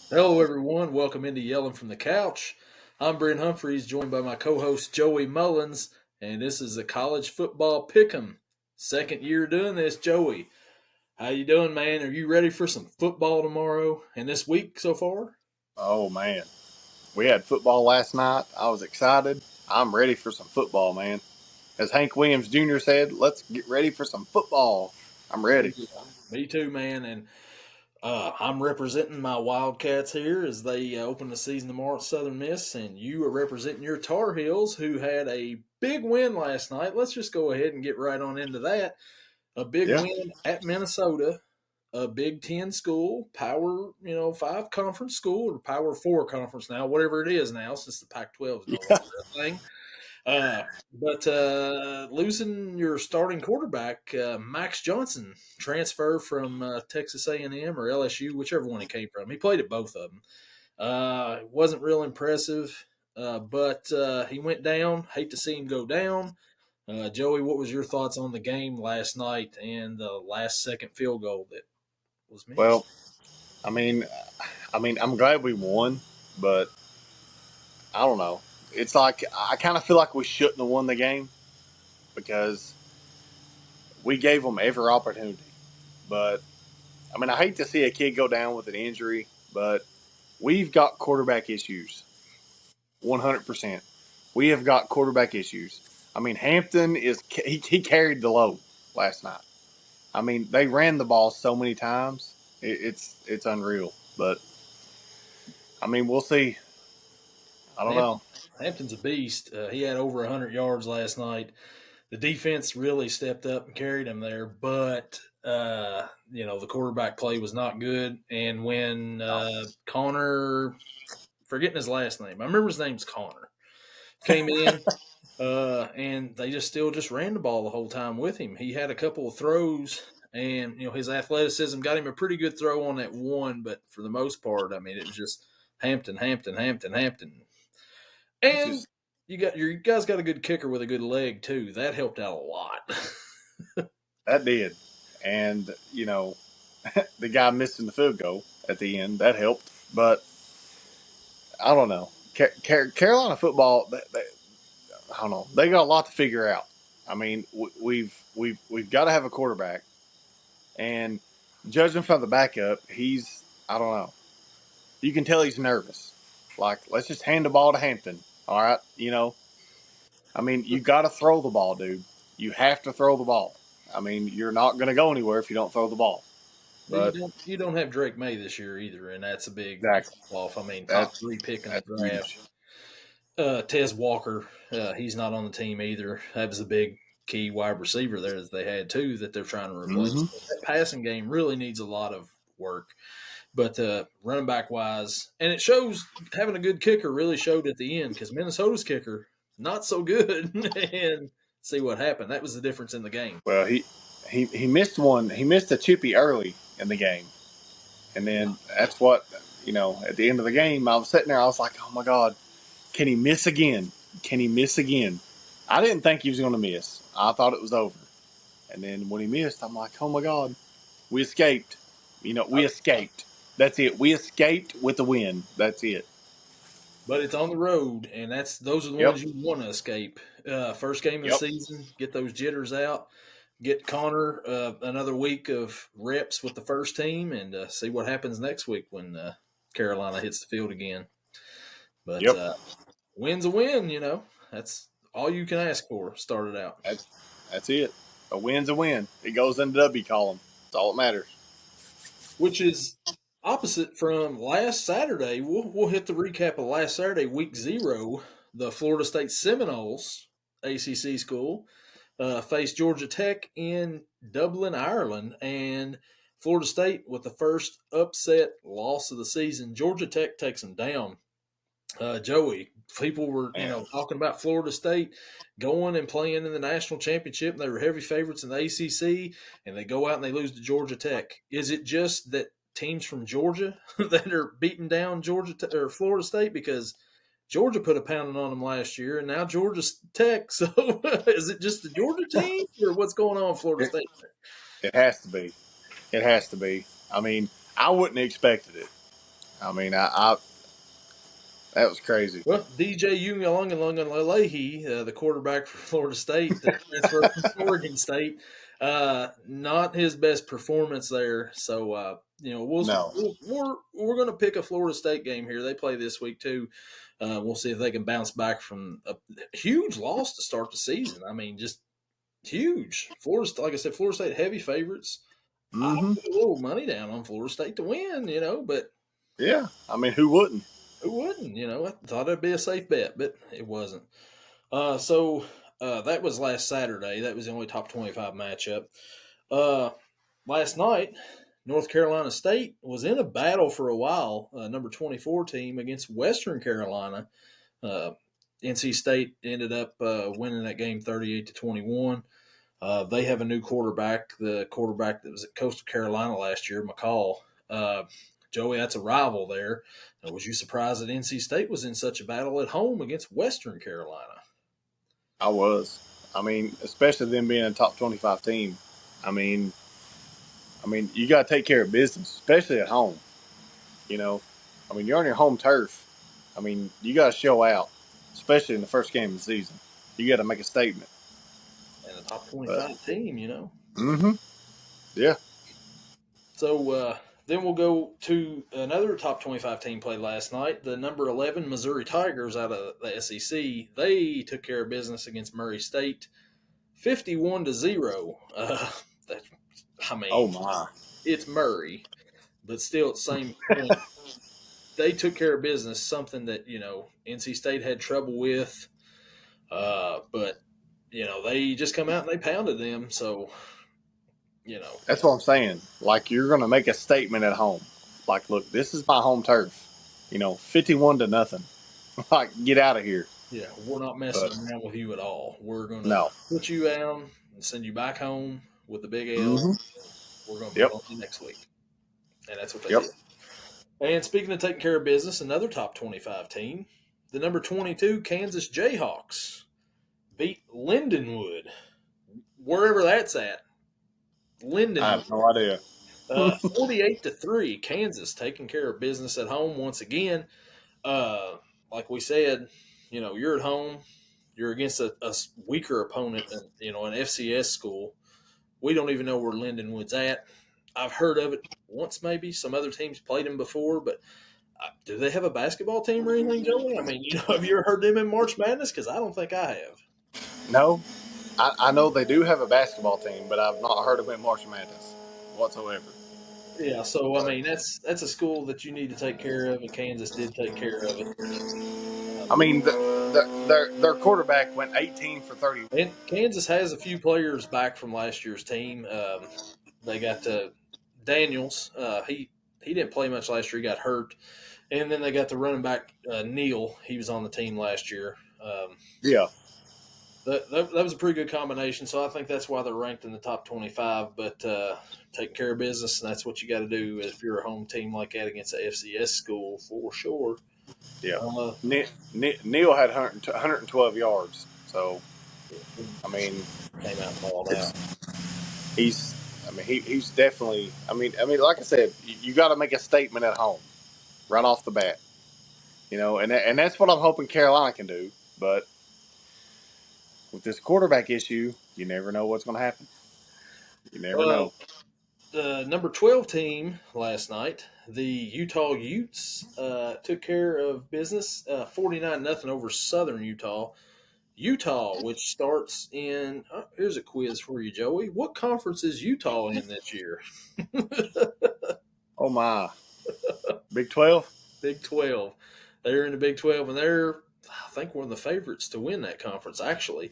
Hello, everyone. Welcome into Yelling from the Couch. I'm Brent Humphreys, joined by my co-host Joey Mullins, and this is the college football pick'em. Second year doing this, Joey. How you doing, man? Are you ready for some football tomorrow and this week so far? Oh man, we had football last night. I was excited. I'm ready for some football, man. As Hank Williams Jr. said, let's get ready for some football. I'm Oh, ready. yeah. Me too, man. And I'm representing my Wildcats here as they open the season tomorrow at Southern Miss, and you are representing your Tar Heels, who had a big win last night. Let's just go ahead and get right on into that. A big Yeah, win at Minnesota, a Big Ten school, Power, five conference school or Power Four conference now, whatever it is now, since the Pac-12 is no yeah, longer a thing. But losing your starting quarterback, Max Johnson, transfer from Texas A&M or LSU, whichever one he came from. He played at both of them. Wasn't real impressive, but he went down. Hate to see him go down. Joey, what was your thoughts on the game last night and the last second field goal that was well, missed? I mean, I'm glad we won, but I don't know. It's like I kind of feel like we shouldn't have won the game because we gave them every opportunity. But I hate to see a kid go down with an injury, but we've got quarterback issues. 100%. We have got quarterback issues. Hampton he carried the load last night. They ran the ball so many times. It's unreal. But we'll see. I don't know. Hampton, Hampton's a beast. He had over 100 yards last night. The defense really stepped up and carried him there, but the quarterback play was not good. And when No. Connor, forgetting his last name, I remember his name's Connor, came in. And they just still just ran the ball the whole time with him. He had a couple of throws, and his athleticism got him a pretty good throw on that one. But for the most part, it was just Hampton, Hampton, Hampton, Hampton. It's And just you guys got a good kicker with a good leg too. That helped out a lot. that did, and the guy missing the field goal at the end that helped. But I don't know. Carolina football, I don't know. They got a lot to figure out. We've got to have a quarterback. And judging from the backup, he's I don't know. You can tell he's nervous. Like, let's just hand the ball to Hampton. All right, you got to throw the ball, dude. You have to throw the ball. You're not going to go anywhere if you don't throw the ball. You But don't have Drake May this year either, and that's a big exactly, off. Top that's three pick in the that's draft. huge. Tez Walker, he's not on the team either. That was a big key wide receiver there that they had too that they're trying to replace. Mm-hmm. That passing game really needs a lot of work. But running back wise, and it shows having a good kicker really showed at the end because Minnesota's kicker not so good, and see what happened. That was the difference in the game. Well, he missed one. He missed a chippy early in the game, and then that's what At the end of the game, I was sitting there. I was like, oh my god, can he miss again? Can he miss again? I didn't think he was going to miss. I thought it was over. And then when he missed, I'm like, oh my God, we escaped. We escaped. That's it. We escaped with the win. That's it. But it's on the road, and those are the Yep. ones you want to escape. First game of the Yep. season, get those jitters out, get Connor another week of reps with the first team, and see what happens next week when Carolina hits the field again. But Yep. win's a win, That's all you can ask for. Started out, That's that's it. A win's a win. It goes in the W column. That's all that matters. which is opposite from last Saturday. We'll hit the recap of last Saturday, week 0. The Florida State Seminoles, ACC school, faced Georgia Tech in Dublin, Ireland, and Florida State with the first upset loss of the season. Georgia Tech takes them down. Joey, people were Man. talking about Florida State going and playing in the national championship, and they were heavy favorites in the ACC, and they go out and they lose to Georgia Tech. Is it just that teams from Georgia that are beating down or Florida State because Georgia put a pounding on them last year, and now Georgia Tech? So is it just the Georgia team, or what's going on in Florida It, State? it has to be. It has to be. I wouldn't have expected it. I mean, I that was crazy. Well, DJ Uiagalelei, the quarterback for Florida State, the transfer from Oregon State, not his best performance there. So No. we're going to pick a Florida State game here. They play this week too. We'll see if they can bounce back from a huge loss to start the season. I mean, just huge. Like I said, Florida State heavy favorites. I Mm-hmm. put a little money down on Florida State to win, but Yeah. I mean, who wouldn't? who wouldn't? I thought it'd be a safe bet, but it wasn't. So that was last Saturday. That was the only top 25 matchup. Uh, Last night, North Carolina State was in a battle for a while, number 24 team against Western Carolina. Uh, NC State ended up winning that game 38-21. They have a new quarterback, the quarterback that was at Coastal Carolina last year, McCall. Uh, Joey, that's a rival there. Was you surprised that NC State was in such a battle at home against Western Carolina? I was. I mean, especially them being a top 25 team. I mean, you got to take care of business, especially at home. You know, I mean, you're on your home turf. I mean, you got to show out, especially in the first game of the season. You got to make a statement. And a top But 25 team. mm-hmm. Yeah. So then we'll go to another top 25 team play last night. The number 11 Missouri Tigers out of the SEC. They took care of business against Murray State 51-0. That, I Oh mean, my. it's Murray, but still at the same point, they took care of business, something that, NC State had trouble with. But, they just come out and they pounded them. So, you know, That's what I'm saying. Like you're gonna make a statement at home. Like, look, this is my home turf. 51-0. Like, get out of here. yeah, we're not messing But around with you at all. We're going to no. put you down and send you back home with the big L. Mm-hmm. We're going to Yep. beat on you next week. And that's what they Yep. did. And speaking of taking care of business, another top 25 team, the number 22 Kansas Jayhawks beat Lindenwood, wherever that's at. I Lindenwood. have no idea. 48-3, Kansas taking care of business at home once again. Uh, like we said, you're at home, you're against a weaker opponent, an FCS school. We don't even know where Lindenwood's at. I've heard of it once, maybe some other teams played them before, but do they have a basketball team or anything, Joey? I mean, have you ever heard them in March Madness? Because I don't think I have. No, I know they do have a basketball team, but I've not heard of it in March Madness whatsoever. Yeah, so I But mean that's a school that you need to take care of, and Kansas did take care of it. I mean, their quarterback went 18 for 30. And Kansas has a few players back from last year's team. They got Daniels. He didn't play much last year. He got hurt, and then they got the running back Neal. He was on the team last year. Yeah, That was a pretty good combination. So I think that's why they're ranked in the top 25. But taking care of business, and that's what you got to do if you're a home team like that against a FCS school for sure. yeah. Uh, Neil had 112 yards, so he I mean, came out and balled out. it's he's. I mean, he's definitely. I mean, like I said, you got to make a statement at home right off the bat. And that's what I'm hoping Carolina can do. But with this quarterback issue, you never know what's going to happen. You never Uh, know. the number 12 team last night, the Utah Utes, took care of business 49-0 over Southern Utah. Utah, which starts in, here's a quiz for you, Joey. What conference is Utah in this year? Oh my, Big 12. Big 12. They're in the Big 12, and I think, one of the favorites to win that conference, actually.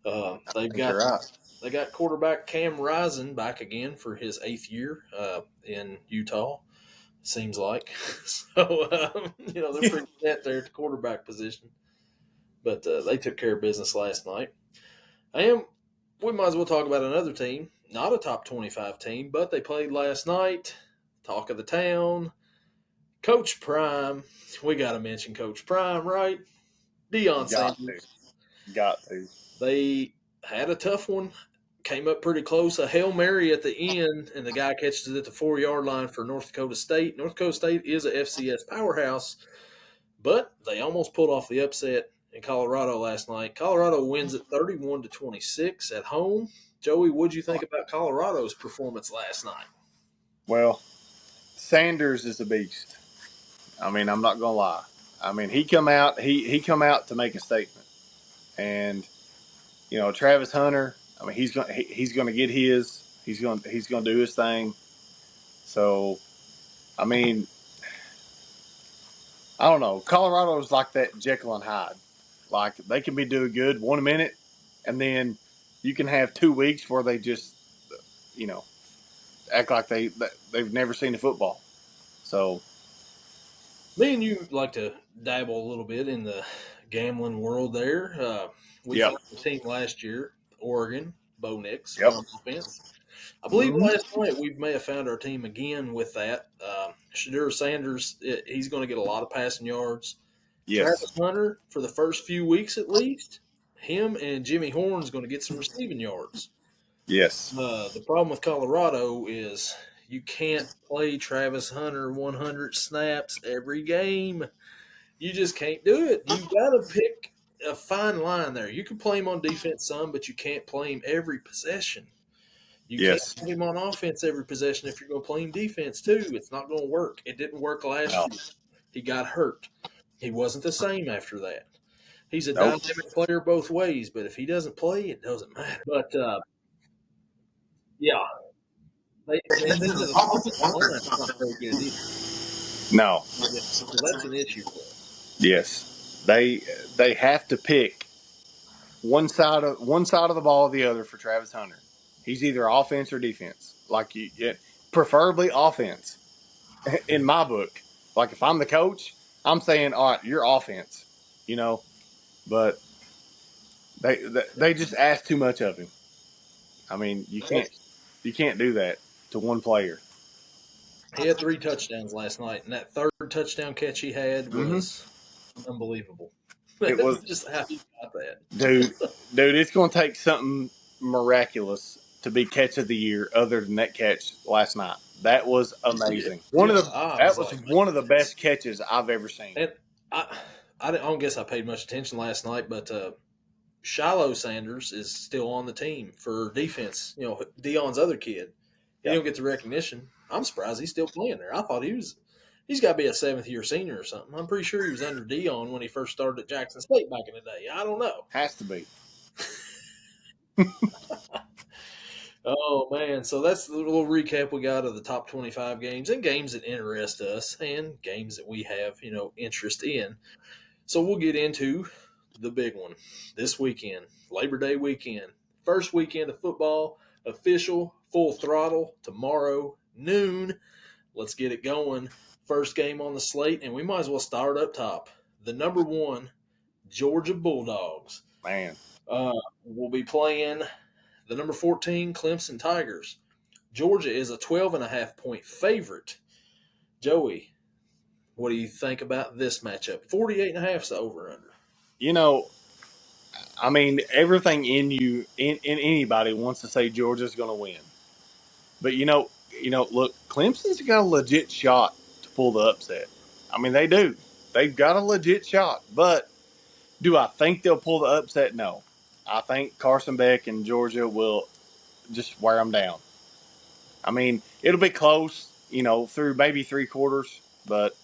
I think you're right. They got quarterback Cam Rising back again for his eighth year in Utah. Seems like so. They're pretty set there at the quarterback position, but they took care of business last night. And we might as well talk about another team, not a top 25 team, but they played last night. Talk of the town, Coach Prime. We got to mention Coach Prime, right? Deion Got to, Sanders. got to. They had a tough one came up pretty close. A Hail Mary at the end, and the guy catches it at the 4-yard line for North Dakota State. North Dakota State is a FCS powerhouse, but they almost pulled off the upset in Colorado last night. Colorado wins at 31-26 at home. Joey, what did you think about Colorado's performance last night? Well, Sanders is a beast. I mean, I'm not gonna lie. I mean, he come out to make a statement, and Travis Hunter. I mean, he's gonna get his. He's gonna do his thing. So, I mean, I don't know. Colorado's like that Jekyll and Hyde. Like they can be doing good 1 minute, and then you can have 2 weeks where they just, you know, act like they've never seen a football. So, Me and you like to dabble a little bit in the gambling world there. We yep, found the team last year, Oregon, Bo Nix yep, on offense. I believe mm-hmm. last night we may have found our team again with that. Shadur Sanders, he's going to get a lot of passing yards. Yes, Travis Hunter, for the first few weeks at least, him and Jimmy Horn's going to get some receiving yards. yes, The problem with Colorado is you can't play Travis Hunter 100 snaps every game. You just can't do it. You got to pick a fine line there. You can play him on defense some, but you can't play him every possession. You can't yes. have him on offense every possession if you're going to play him defense too. It's not going to work. It didn't work last No, year. He got hurt. He wasn't the same after that. He's a nope. dynamic player both ways, but if he doesn't play, it doesn't matter. But yeah, and then the offensive line's not very good either. No. Yeah, so that's an issue for him. Yes. They have to pick one side of the ball or the other for Travis Hunter. He's either offense or defense. Preferably offense. In my book, like if I'm the coach, I'm saying, all right, you're offense. But they just ask too much of him. I mean, you can't do that to one player. He had 3 touchdowns last night, and that third touchdown catch he had Mm-hmm. was unbelievable. It was Just how he got that. dude, it's going to take something miraculous to be catch of the year other than that catch last night. That was amazing. That was like, one of the best catches I've ever seen. And I don't guess I paid much attention last night, but Shiloh Sanders is still on the team for defense. Dion's other kid. He don't get the recognition. I'm surprised he's still playing there. I thought he's got to be a 7th-year senior or something. I'm pretty sure he was under Dion when he first started at Jackson State back in the day. I don't know. Has to be. Oh, man. So that's the little recap we got of the top 25 games and games that interest us and games that we have, interest in. So we'll get into the big one this weekend, Labor Day weekend. First weekend of football, official, full throttle, tomorrow, noon. Let's get it going. First game on the slate, and we might as well start up top. The number 1 Georgia Bulldogs. Man. Will be playing the number 14 Clemson Tigers. Georgia is a 12.5-point favorite. Joey, what do you think about this matchup? 48.5 is the over-under. I mean, everything in anybody wants to say Georgia's going to win. But look, Clemson's got a legit shot to pull the upset. I mean, they do. They've got a legit shot. But do I think they'll pull the upset? No. I think Carson Beck and Georgia will just wear them down. I mean, it'll be close, through maybe 3 quarters, but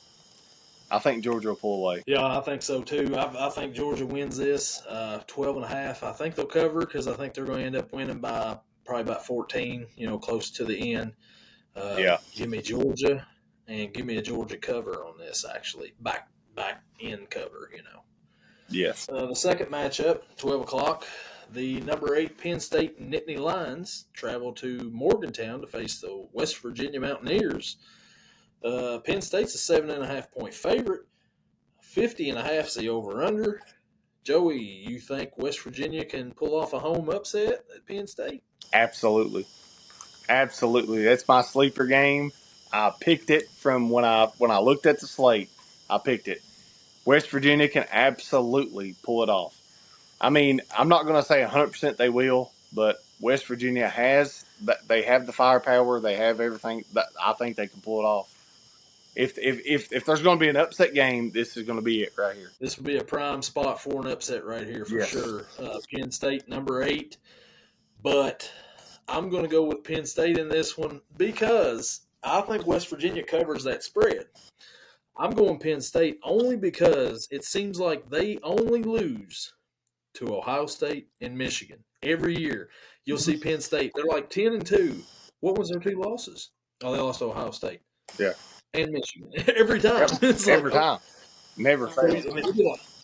I think Georgia will pull away. Yeah, I think so too. I think Georgia wins this 12.5. I think they'll cover because I think they're going to end up winning by probably about 14, close to the end. Yeah. Give me Georgia and give me a Georgia cover on this, actually. Back end cover, Yes. The second matchup, 12 o'clock, the number 8 Penn State Nittany Lions travel to Morgantown to face the West Virginia Mountaineers. Penn State's a 7.5-point favorite. 50.5 is the over-under. Joey, you think West Virginia can pull off a home upset at Penn State? Absolutely. That's my sleeper game. I picked it from when I looked at the slate. I picked it. West Virginia can absolutely pull it off. I mean, I'm not going to say 100% they will, but West Virginia has they have the firepower, they have everything. That I think they can pull it off. If there's going to be an upset game, this is going to be it right here. This would be a prime spot for an upset right here for Yes. sure. Penn State number 8, but I'm going to go with Penn State in this one because I think West Virginia covers that spread. I'm going Penn State only because it seems like they only lose to Ohio State and Michigan every year. You'll see Penn State; they're like 10-2. What was their 2 losses? Oh, they lost to Ohio State. Yeah. And Michigan every time. Yep. It's Every like, time. Never fails.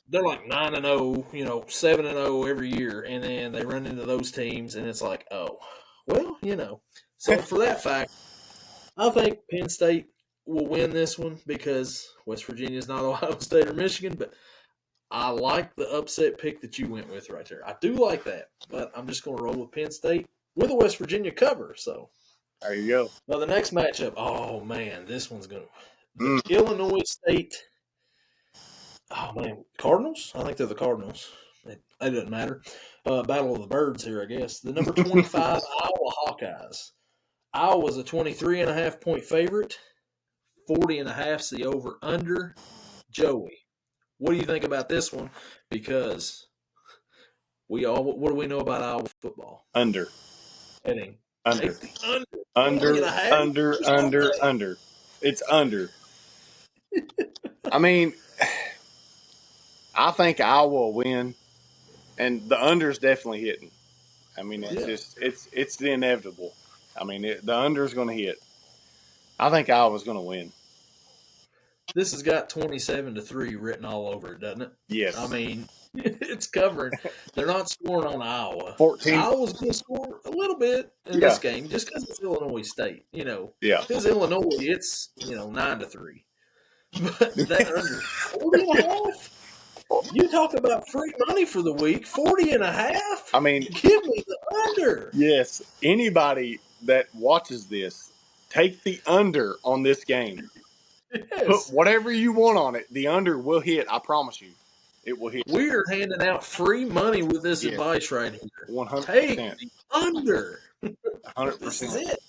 they're like 9-0, 7-0 every year, and then they run into those teams, and it's like, oh, well, So for that fact, I think Penn State will win this one because West Virginia is not Ohio State or Michigan, but I like the upset pick that you went with right there. I do like that, but I'm just going to roll with Penn State with a West Virginia cover. So there you go. now the next matchup, oh man, this one's going to Illinois State. Oh man, Cardinals? I think they're the Cardinals. It doesn't matter. Battle of the Birds here, I guess. The number 25 Iowa Hawkeyes. Iowa's a 23.5 point favorite. 40.5's the over under. Joey, what do you think about this one? Because what do we know about Iowa football? Under. Heading. Under. Under. Under. It's under. I mean, I think Iowa will win, and the under is definitely hitting. I mean, it's the inevitable. I mean, the under is going to hit. I think Iowa's going to win. This has got 27-3 written all over it, doesn't it? Yes. I mean, it's covering. They're not scoring on Iowa. 14. Iowa's going to score a little bit in this game just because it's Illinois State. Yeah. If it's Illinois, it's 9-3. But that under 40.5. You talk about free money for the week. 40.5. I mean, give me the under. Yes. Anybody that watches this, take the under on this game. Yes. Put whatever you want on it. The under will hit. I promise you. It will hit. We're handing out free money with this advice right here. 100%. Take the under. 100%. This is it.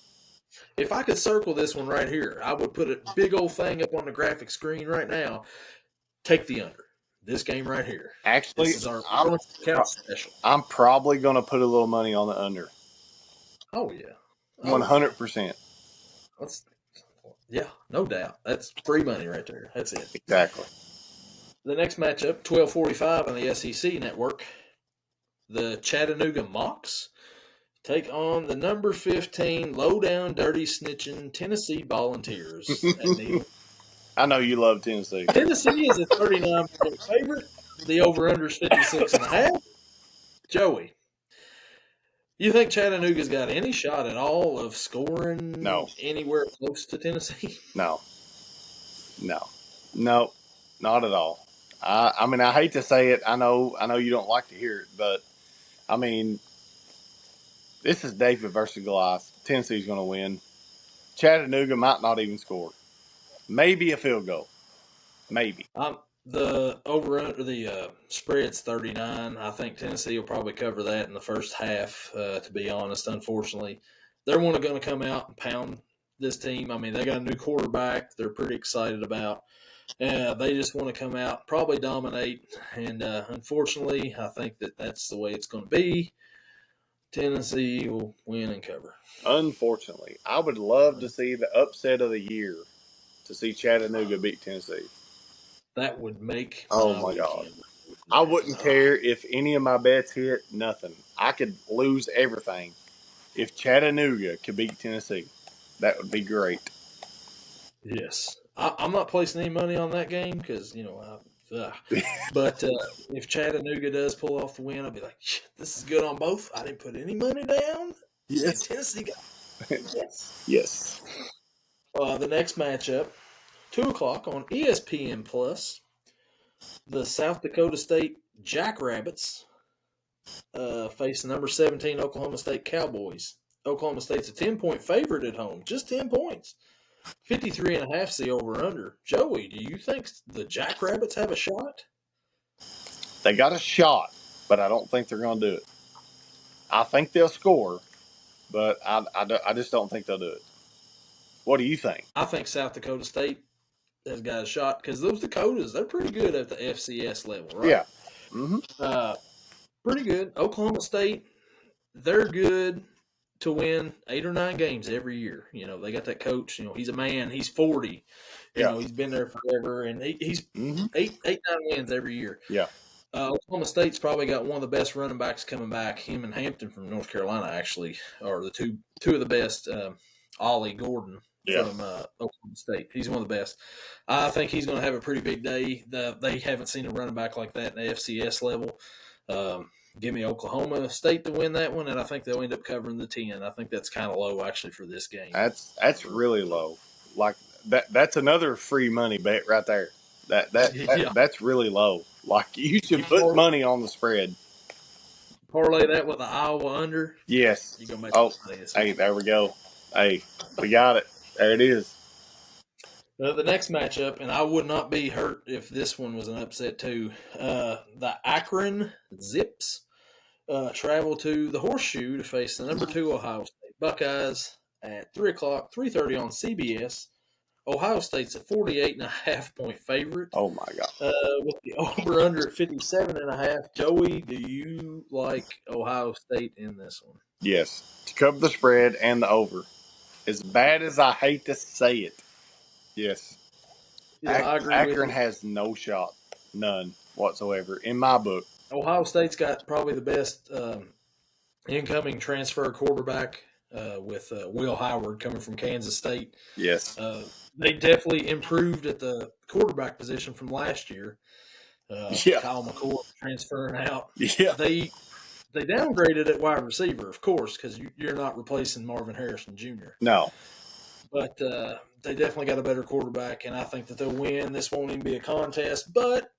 If I could circle this one right here, I would put a big old thing up on the graphic screen right now. Take the under. This game right here. Actually, this is our count special. I'm probably going to put a little money on the under. Oh, yeah. 100%. Yeah, no doubt. That's free money right there. That's it. Exactly. The next matchup, 12:45 on the SEC network. The Chattanooga Mocs take on the number 15 low-down, dirty snitching Tennessee Volunteers. I know you love Tennessee. Tennessee is a 39-point favorite. The over-under is 56.5. Joey, you think Chattanooga's got any shot at all of scoring anywhere close to Tennessee? No, not at all. I mean, I hate to say it. I know you don't like to hear it, but I mean, this is David versus Goliath. Tennessee's going to win. Chattanooga might not even score. Maybe a field goal. Maybe. The over-under, the spread's 39. I think Tennessee will probably cover that in the first half, to be honest, unfortunately. They're going to come out and pound this team. I mean, they got a new quarterback they're pretty excited about. They just want to come out, probably dominate. And unfortunately, I think that's the way it's going to be. Tennessee will win and cover. Unfortunately. I would love to see the upset of the year, to see Chattanooga beat Tennessee. That would make my God. I wouldn't care if any of my bets hit, nothing. I could lose everything. If Chattanooga could beat Tennessee, that would be great. Yes. I'm not placing any money on that game because, but if Chattanooga does pull off the win, I'll be like, this is good on both. I didn't put any money down. Yes. Tennessee got Yes. The next matchup, 2 o'clock on ESPN Plus. The South Dakota State Jackrabbits face the number 17 Oklahoma State Cowboys. Oklahoma State's a 10-point favorite at home, just 10 points. 53.5's the over-under. Joey, do you think the Jackrabbits have a shot? They got a shot, but I don't think they're going to do it. I think they'll score, but I just don't think they'll do it. What do you think? I think South Dakota State has got a shot because those Dakotas, they're pretty good at the FCS level, Yeah. right? Mm-hmm. Uh, Pretty good. Oklahoma State, they're good to win 8 or 9 games every year. You know, they got that coach. You know, he's a man. He's 40. You Yeah. know, he's been there forever, and he's Mm-hmm. eight, 9 wins every year. Yeah. Oklahoma State's probably got one of the best running backs coming back. Him and Hampton from North Carolina actually are the two of the best. Ollie Gordon Yeah. from Oklahoma State. He's one of the best. I think he's going to have a pretty big day. They haven't seen a running back like that in the FCS level. Give me Oklahoma State to win that one, and I think they'll end up covering the 10. I think that's kind of low actually for this game. That's really low. Like that's another free money bet right there. Yeah, That's really low. Like you should you put money on the spread. parlay that with the Iowa under. Yes. You're gonna make Oh, money this hey, week. there we go. Hey, we got it. There it is. The next matchup, and I would not be hurt if this one was an upset too. The Akron Zips travel to the Horseshoe to face the number 2 Ohio State Buckeyes at 3 o'clock, 3:30 on CBS. Ohio State's a 48.5 point favorite. Oh my God. With the over under at 57.5. Joey, do you like Ohio State in this one? Yes, to cover the spread and the over. As bad as I hate to say it, yes. Yeah, I agree with Akron you. has no shot, none whatsoever in my book. Ohio State's got probably the best incoming transfer quarterback with Will Howard coming from Kansas State. Yes. They definitely improved at the quarterback position from last year. Yeah. Kyle McCord transferring out. Yeah. They downgraded at wide receiver, of course, because you're not replacing Marvin Harrison Jr. No. But they definitely got a better quarterback, and I think that they'll win. This won't even be a contest, but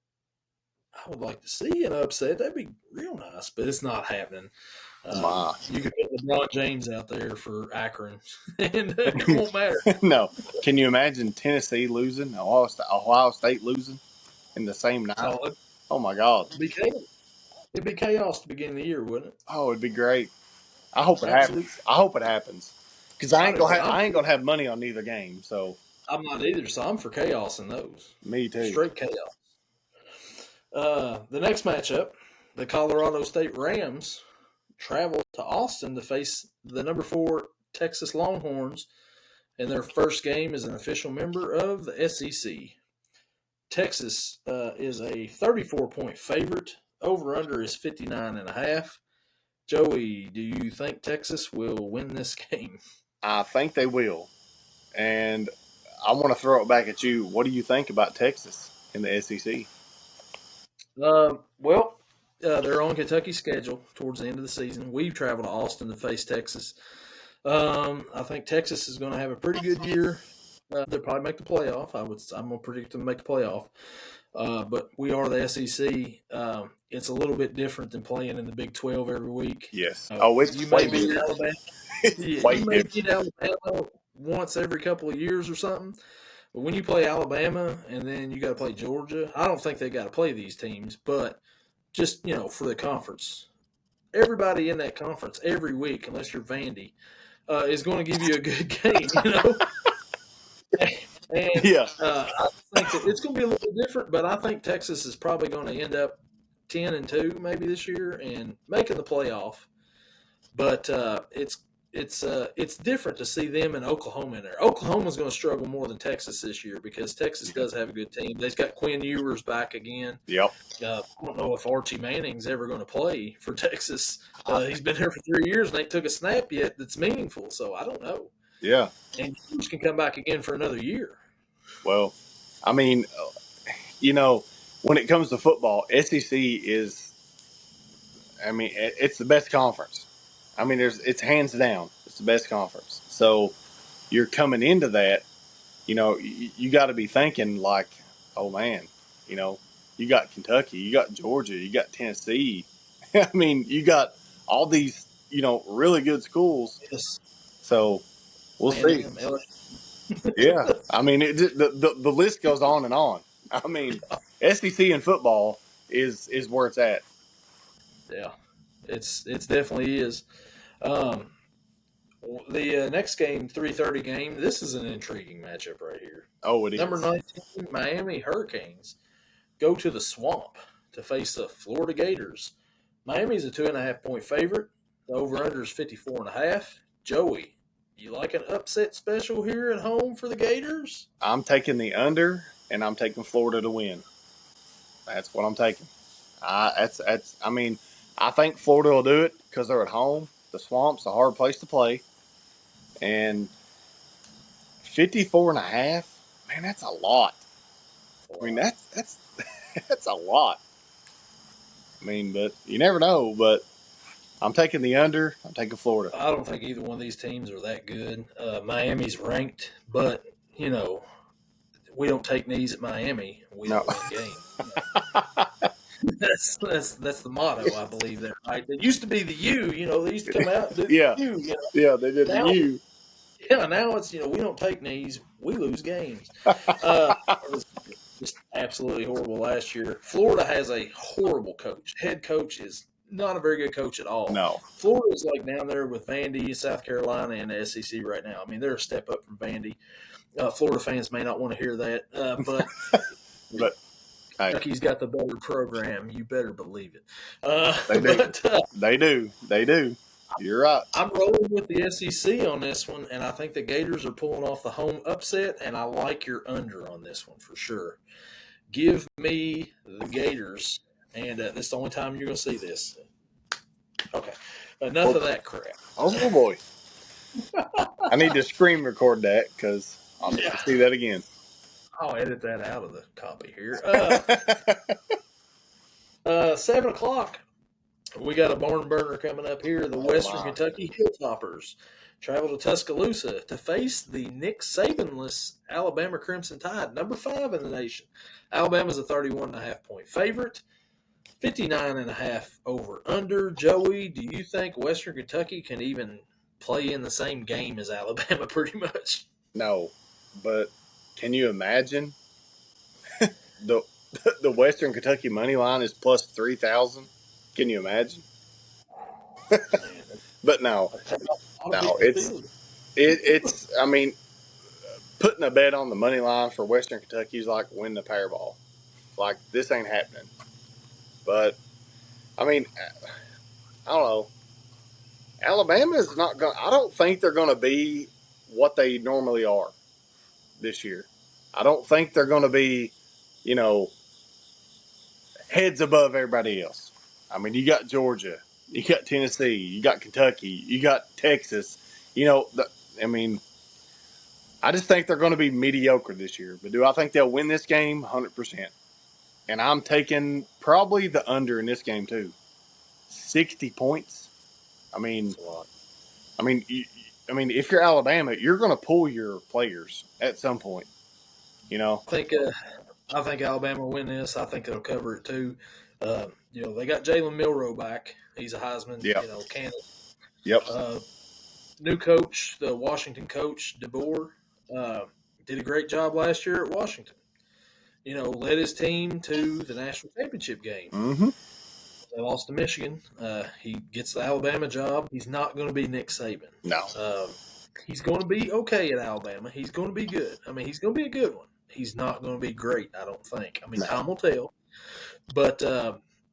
I would like to see an upset. That'd be real nice, but it's not happening. You could put LeBron James out there for Akron, and it won't matter. No. Can you imagine Tennessee losing, Ohio State losing in the same night? Oh my God. It'd be chaos to begin the year, wouldn't it? Oh, it'd be great. I hope it Absolutely. happens. I hope it happens because I I'm ain't gonna have money on neither game. So not either, so I'm for chaos in those. me too. Straight chaos. The next matchup, the Colorado State Rams travel to Austin to face the number 4 Texas Longhorns, and their first game as an official member of the SEC. Texas is a 34-point favorite. Over under is 59.5. Joey, do you think Texas will win this game? I think they will, and I want to throw it back at you. What do you think about Texas in the SEC? Well, they're on Kentucky's schedule towards the end of the season. We've traveled to Austin to face Texas. I think Texas is going to have a pretty good year. They'll probably make the playoff. I'm going to predict them to make the playoff. But we are the SEC. It's a little bit different than playing in the Big 12 every week. Yes. It's you may beat different. Alabama. It's You may beat Alabama once every couple of years or something. But when you play Alabama and then you got to play Georgia, I don't think they got to play these teams. But just for the conference, everybody in that conference every week, unless you're Vandy, is going to give you a good game. And Yeah. I think that it's going to be a little bit different, but I think Texas is probably going to end up 10-2 maybe this year and making the playoff. But it's different to see them and Oklahoma in there. Oklahoma's going to struggle more than Texas this year because Texas does have a good team. They've got Quinn Ewers back again. Yep. I don't know if Archie Manning's ever going to play for Texas. He's been here for 3 years and they took a snap yet that's meaningful, so I don't know. Yeah. And Ewers can come back again for another year. Well, I mean, when it comes to football, SEC is, it's the best conference. I mean, it's hands down, it's the best conference. So you're coming into that, you got to be thinking like, oh man, you got Kentucky, you got Georgia, you got Tennessee. I mean, you got all these, really good schools. Yes. So we'll see. Yeah, I mean, the list goes on and on. I mean, SEC in football is where it's at. Yeah. It's definitely is. Um, the next game, 3:30 game. This is an intriguing matchup right here. Oh, it Number is. 19, Miami Hurricanes go to the Swamp to face the Florida Gators. Miami's a 2.5 point favorite. The over/under is 54.5. Joey, you like an upset special here at home for the Gators? I'm taking the under, and I'm taking Florida to win. That's what I'm taking. That's. I mean, I think Florida will do it because they're at home. The Swamp's a hard place to play, and 54 and a half. Man, that's a lot. I mean, that's that's a lot. I mean, but you never know. But I'm taking the under. I'm taking Florida. I don't think either one of these teams are that good. Miami's ranked, but you know we don't take knees at Miami. We No. don't win games. That's the motto, I believe. There, right? It used to be the U. They used to come out and do Yeah, the U. yeah, they did the Now, U. yeah, now it's we don't take knees, we lose games. It was just absolutely horrible last year. Florida has a horrible coach. Head coach is not a very good coach at all. No, Florida is like down there with Vandy, South Carolina, and the SEC right now. I mean, they're a step up from Vandy. Florida fans may not want to hear that, but but hey, Kentucky's got the better program. You better believe it. they do. But They do. They do. You're right. I'm rolling with the SEC on this one, and I think the Gators are pulling off the home upset, and I like your under on this one for sure. Give me the Gators, and this is the only time you're going to see this. Okay, enough of that crap. Oh boy. I need to screen record that because I'll never see that again. I'll edit that out of the copy here. 7 o'clock. We got a barn burner coming up here. The Western Kentucky Hilltoppers travel to Tuscaloosa to face the Nick Sabanless Alabama Crimson Tide, number 5 in the nation. Alabama's a 31.5 point favorite, 59.5 over under. Joey, do you think Western Kentucky can even play in the same game as Alabama pretty much? No, but can you imagine the the Western Kentucky money line is plus 3,000? Can you imagine? But no, it's. I mean, putting a bet on the money line for Western Kentucky is like winning the Powerball. Like this ain't happening. But I mean, I don't know. Alabama is not going. I don't think they're going to be what they normally are this year. I don't think they're going to be, you know, heads above everybody else. I mean, you got Georgia, you got Tennessee, you got Kentucky, you got Texas. I mean, I just think they're going to be mediocre this year. But do I think they'll win this game? 100%. And I'm taking probably the under in this game too. 60 points. I mean, if you're Alabama, you're going to pull your players at some point. I think Alabama will win this. I think they'll cover it too. They got Jalen Milroe back. He's a Heisman, candidate. Yep. New coach, the Washington coach, DeBoer, did a great job last year at Washington. Led his team to the national championship game. Mm-hmm. They lost to Michigan. He gets the Alabama job. He's not going to be Nick Saban. No. He's going to be okay at Alabama. He's going to be good. I mean, he's going to be a good one. He's not going to be great, I don't think. I mean, time will tell. But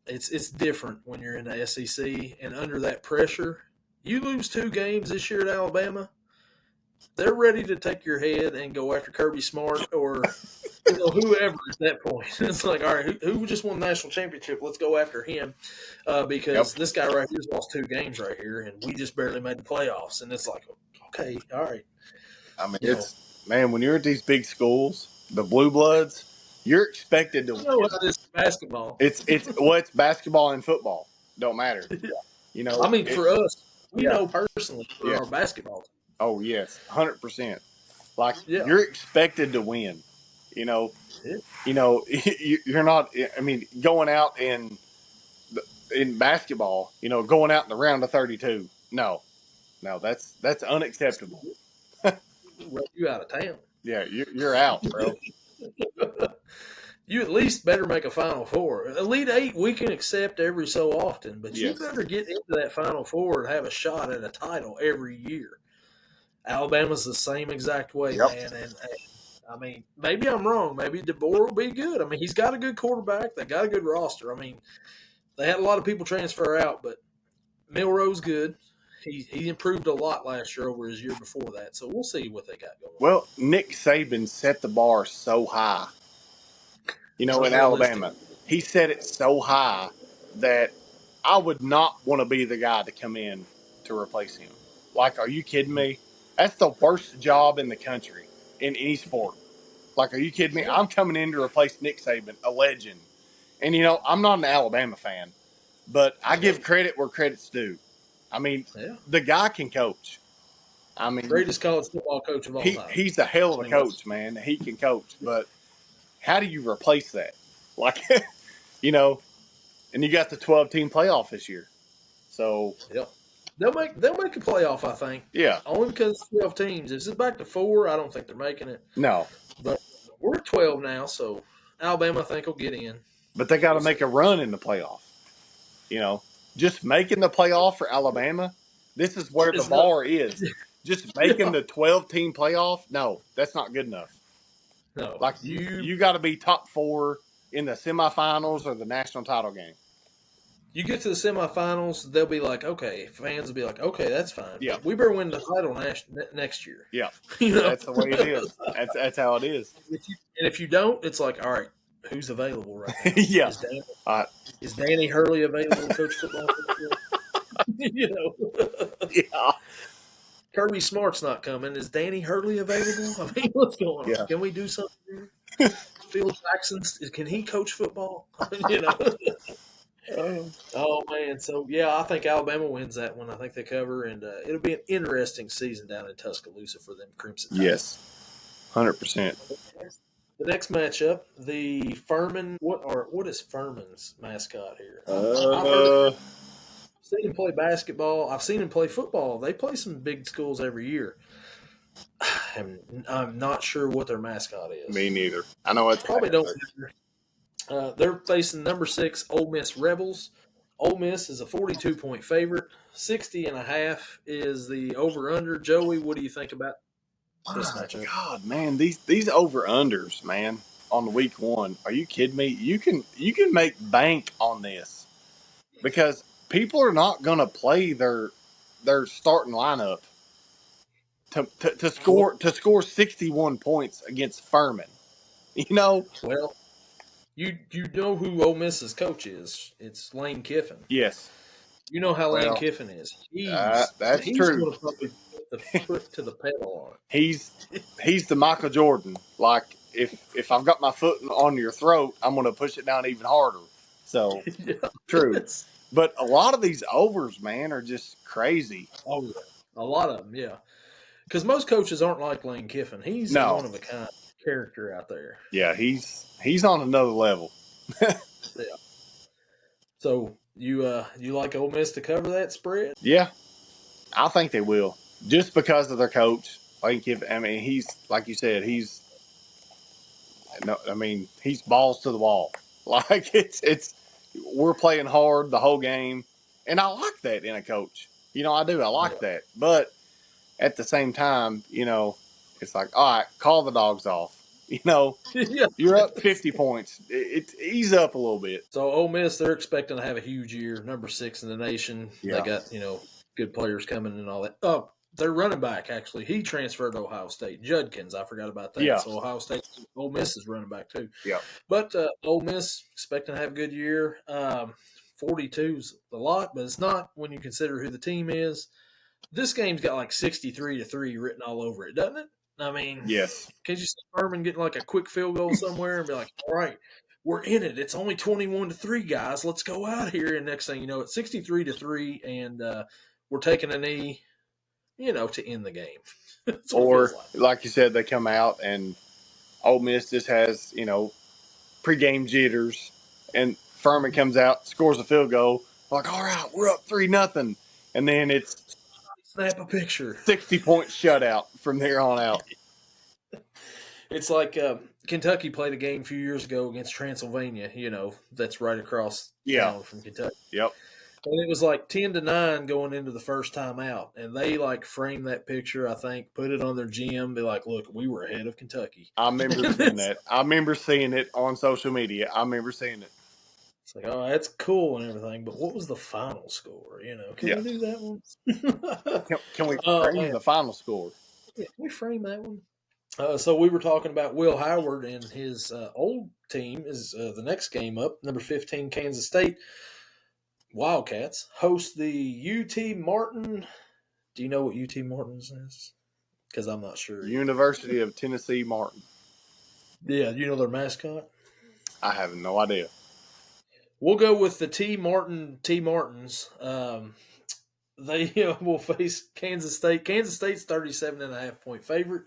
it's different when you're in the SEC and under that pressure. You lose 2 games this year at Alabama, they're ready to take your head and go after Kirby Smart or whoever at that point. It's like, all right, who just won the national championship? Let's go after him because this guy right here's lost 2 games right here, and we just barely made the playoffs. And it's like, okay, all right. I mean, man, when you're at these big schools, the Blue Bloods, you're expected to. It's basketball. It's basketball and football. Don't matter. I mean, for us, we know personally for our basketball team. Oh yes, 100%. Like you're expected to win. You're not. I mean, going out in basketball, going out in the round of 32. No, that's unacceptable. You out of town. Yeah, you're out, bro. you at least better make a Final Four. Elite Eight we can accept every so often, but you Yes. better get into that Final Four and have a shot at a title every year. Alabama's the same exact way, Yep. man. And I mean, maybe I'm wrong. Maybe DeBoer will be good. I mean, he's got a good quarterback. They got a good roster. I mean, they had a lot of people transfer out, but Milroe's good. He improved a lot last year over his year before that. So we'll see what they got going. Well, Nick Saban set the bar so high. In Alabama, he set it so high that I would not want to be the guy to come in to replace him. Like, are you kidding me? That's the worst job in the country in any sport. Like, are you kidding me? I'm coming in to replace Nick Saban, a legend. And, I'm not an Alabama fan, but I give credit where credit's due. I mean, the guy can coach. I mean, greatest college football coach of all time. He's a hell of a coach, man. He can coach, but how do you replace that? Like, and you got the 12-team playoff this year. So, they'll make a playoff, I think. Yeah. Only because it's 12 teams. If it's back to 4, I don't think they're making it. No. But we're at 12 now, so Alabama, I think, will get in. But they got to make a run in the playoff. Just making the playoff for Alabama, this is where the bar is. Just making the 12-team playoff, no, that's not good enough. No. Like, you got to be top 4 in the semifinals or the national title game. You get to the semifinals, they'll be like, okay, fans will be like, okay, that's fine. Yeah. We better win the title next year. Yeah. That's the way it is. That's how it is. If you don't, it's like, all right, who's available right now? Yeah. Is Danny Hurley available to coach football? Yeah. Kirby Smart's not coming. Is Danny Hurley available? I mean, what's going on? Yeah. Can we do something here? Phil Jackson, can he coach football? Oh, man. So, yeah, I think Alabama wins that one. I think they cover, and it'll be an interesting season down in Tuscaloosa for them Crimson Tide. Yes, 100%. The next matchup, the Furman. What is Furman's mascot here? I've seen him play basketball. I've seen him play football. They play some big schools every year. I'm not sure what their mascot is. Me neither. I know it's probably don't. They're facing number 6 Ole Miss Rebels. Ole Miss is a 42-point favorite. 60.5 is the over/under. Joey, what do you think about this matchup? God, man, these over/unders, man, on week 1. Are you kidding me? You can make bank on this because people are not going to play their starting lineup to score 61 points against Furman. Well, you know who Ole Miss's coach is. It's Lane Kiffin. Yes. You know how Lane Kiffin is. That's true. He's going to probably put the foot to the pedal on it. He's the Michael Jordan. Like, if I've got my foot on your throat, I'm going to push it down even harder. So, true. But a lot of these overs, man, are just crazy. Oh, yeah. A lot of them, yeah. Because most coaches aren't like Lane Kiffin. He's one of a kind character out there. Yeah, he's on another level. Yeah. So you like Ole Miss to cover that spread? Yeah, I think they will, just because of their coach, Lane Kiffin. I mean, he's like you said, he's balls to the wall. Like it's we're playing hard the whole game, and I like that in a coach. I do. I like that, but at the same time, it's like, all right, call the dogs off. You're up 50 points. Ease up a little bit. So Ole Miss, they're expecting to have a huge year, number 6 in the nation. Yeah. They got, good players coming and all that. Oh, their running back, actually, he transferred to Ohio State. Judkins, I forgot about that. Yeah. So Ohio State, Ole Miss is running back too. Yeah. But Ole Miss expecting to have a good year. 42 is a lot, but it's not when you consider who the team is. This game's got like 63-3 written all over it, doesn't it? I mean, yes. Can't you see Furman getting like a quick field goal somewhere and be like, all right, we're in it. It's only 21-3, guys. Let's go out here. And next thing you know, it's 63-3, and we're taking a knee, to end the game. Or, like you said, they come out and Ole Miss just has, pregame jitters, and Furman comes out, scores a field goal. Like, all right, we're up 3-0. And then it's snap a picture. 60-point shutout from there on out. It's like Kentucky played a game a few years ago against Transylvania. That's right across Yeah. town from Kentucky. Yep. And it was like 10-9 going into the first time out. And they like framed that picture, I think, put it on their gym, be like, look, we were ahead of Kentucky. I remember seeing that. I remember seeing it on social media. I remember seeing it. It's like, oh, that's cool and everything, but what was the final score? Can Yeah. we do that one? Can we Oh, frame man. the final score? Yeah, can we frame that one? So we were talking about Will Howard and his old team is the next game up, number 15, Kansas State Wildcats host the UT Martin. Do you know what UT Martin's is? Because I'm not sure either. University of Tennessee Martin. Yeah, you know their mascot? I have no idea. We'll go with the T Martins. They will face Kansas State. Kansas State's 37.5-point favorite,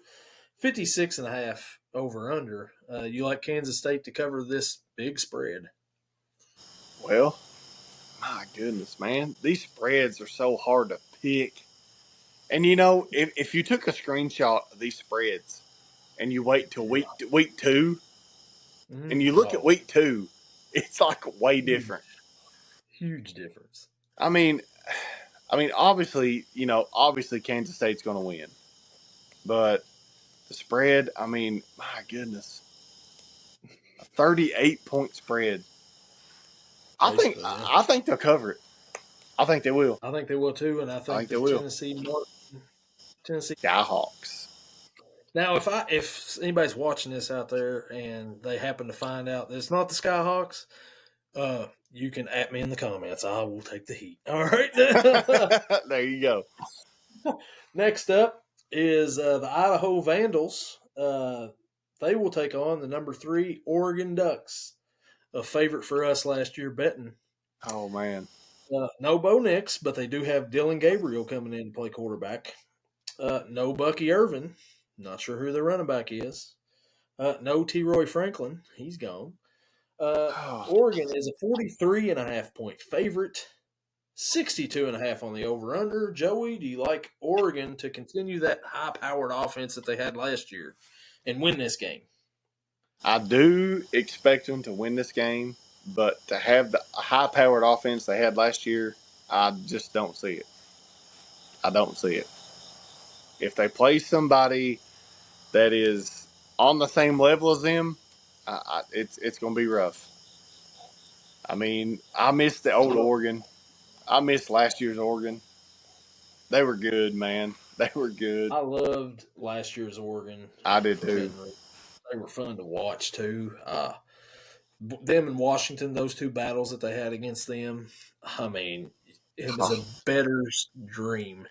56.5 over under. You like Kansas State to cover this big spread? Well, my goodness, man. These spreads are so hard to pick. And if you took a screenshot of these spreads and you wait till week 2 Mm-hmm. and you look at Oh, week 2, it's like way huge, different. huge difference. I mean, obviously Kansas State's going to win. But the spread, my goodness. A 38-point spread. Basically, yeah. I think they'll cover it. I think they will. I think they will too, and I I think think they that will. Tennessee. Skyhawks. Now, if anybody's watching this out there and they happen to find out that it's not the Skyhawks, you can at me in the comments. I will take the heat. All right. There you go. Next up is the Idaho Vandals. They will take on the number 3 Oregon Ducks, a favorite for us last year betting. Oh, man. No Bo Nix, but they do have Dylan Gabriel coming in to play quarterback. No Bucky Irvin. Not sure who their running back is. No T. Roy Franklin. He's gone. Oregon is a 43.5-point favorite. 62.5 on the over-under. Joey, do you like Oregon to continue that high-powered offense that they had last year and win this game? I do expect them to win this game, but to have the high-powered offense they had last year, I just don't see it. I don't see it. If they play somebody that is on the same level as them, it's going to be rough. I miss the old Oregon. I miss last year's Oregon. They were good, man. They were good. I loved last year's Oregon. I did too. They were fun to watch too. Them and Washington, those two battles that they had against them, it was a bettor's dream.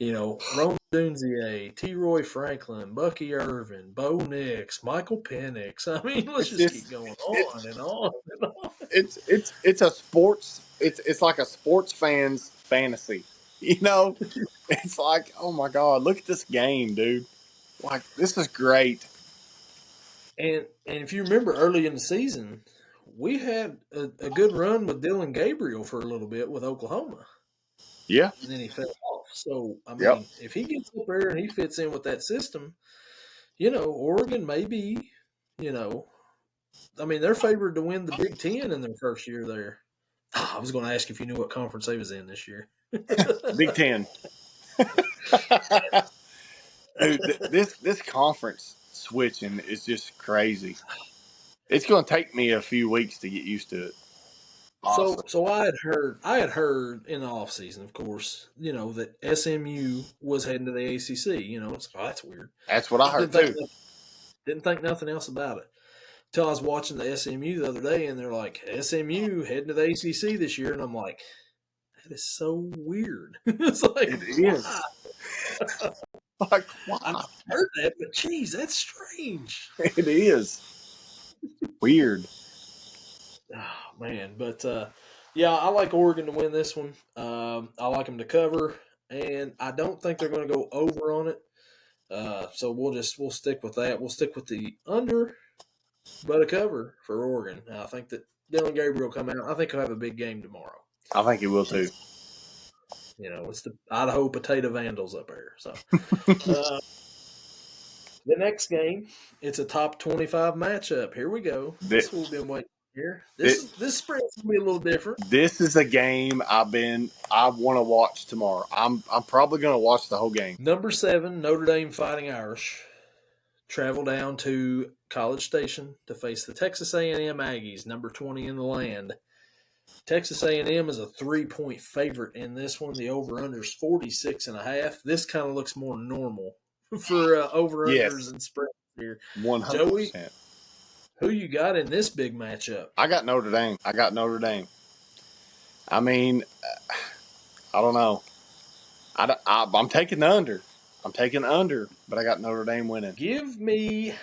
Rome Dunzier, T. Roy Franklin, Bucky Irvin, Bo Nix, Michael Penix. Let's just keep going on and on and on. It's a sports. It's like a sports fan's fantasy. It's like, oh my god, look at this game, dude. Like, this is great. And if you remember early in the season, we had a good run with Dylan Gabriel for a little bit with Oklahoma. Yeah. And then he fell off. So, Yep. if he gets up there and he fits in with that system, Oregon may be, they're favored to win the Big Ten in their first year there. I was going to ask if you knew what conference they was in this year. Big Ten. Dude, this conference switching is just crazy. It's going to take me a few weeks to get used to it. So I had heard in the offseason, of course, that SMU was heading to the ACC. It's that's weird. That's what I heard too. Didn't think nothing else about it until I was watching the SMU the other day, and they're like, SMU heading to the ACC this year, and I'm like, that is so weird. It's like, it is. Like, why? I've heard that, but geez, that's strange. It is weird. Oh, man, but yeah, I like Oregon to win this one. I like them to cover, and I don't think they're going to go over on it. So we'll stick with that. We'll stick with the under, but a cover for Oregon. I think that Dylan Gabriel will come out. I think he'll have a big game tomorrow. I think he will too. It's the Idaho Potato Vandals up there. So, The next game, it's a top 25 matchup. Here we go. This is what we've This, been waiting here. it, This spread's gonna be a little different. this is a game I want to watch tomorrow. I'm probably going to watch the whole game. Number 7, Notre Dame Fighting Irish travel down to College Station to face the Texas A&M Aggies, number 20 in the land. Texas A&M is a 3-point favorite in this one. The over/under is 46.5. This kind of looks more normal for over/unders Yes, and spreads here. Joey, 100%. who you got in this big matchup? I got Notre Dame. I mean, I don't know. I'm taking the under. I'm taking the under, but I got Notre Dame winning. Give me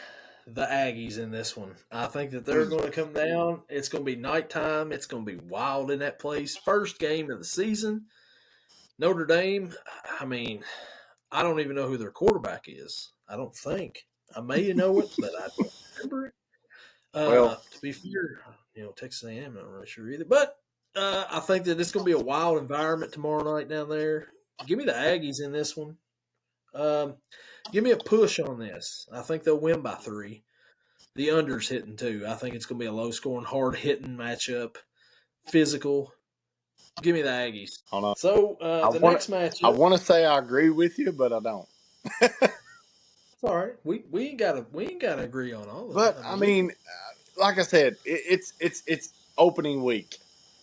the Aggies in this one. I think that they're going to come down. It's going to be nighttime. It's going to be wild in that place. First game of the season. Notre Dame, I mean, I don't even know who their quarterback is. I don't think. I may know it, but I don't remember it. Well, To be fair, Texas A&M, I'm not really sure either. But I think that it's going to be a wild environment tomorrow night down there. Give me the Aggies in this one. Give me a push on this. I think they'll win by 3. The under's hitting too. I think it's going to be a low scoring, hard hitting matchup, physical. Give me the Aggies. I don't know. So the next I matchup, want to say I agree with you, but I don't. it's all right. We ain't gotta agree on all of it. But I I mean, we can. mean, like I said, it's opening week.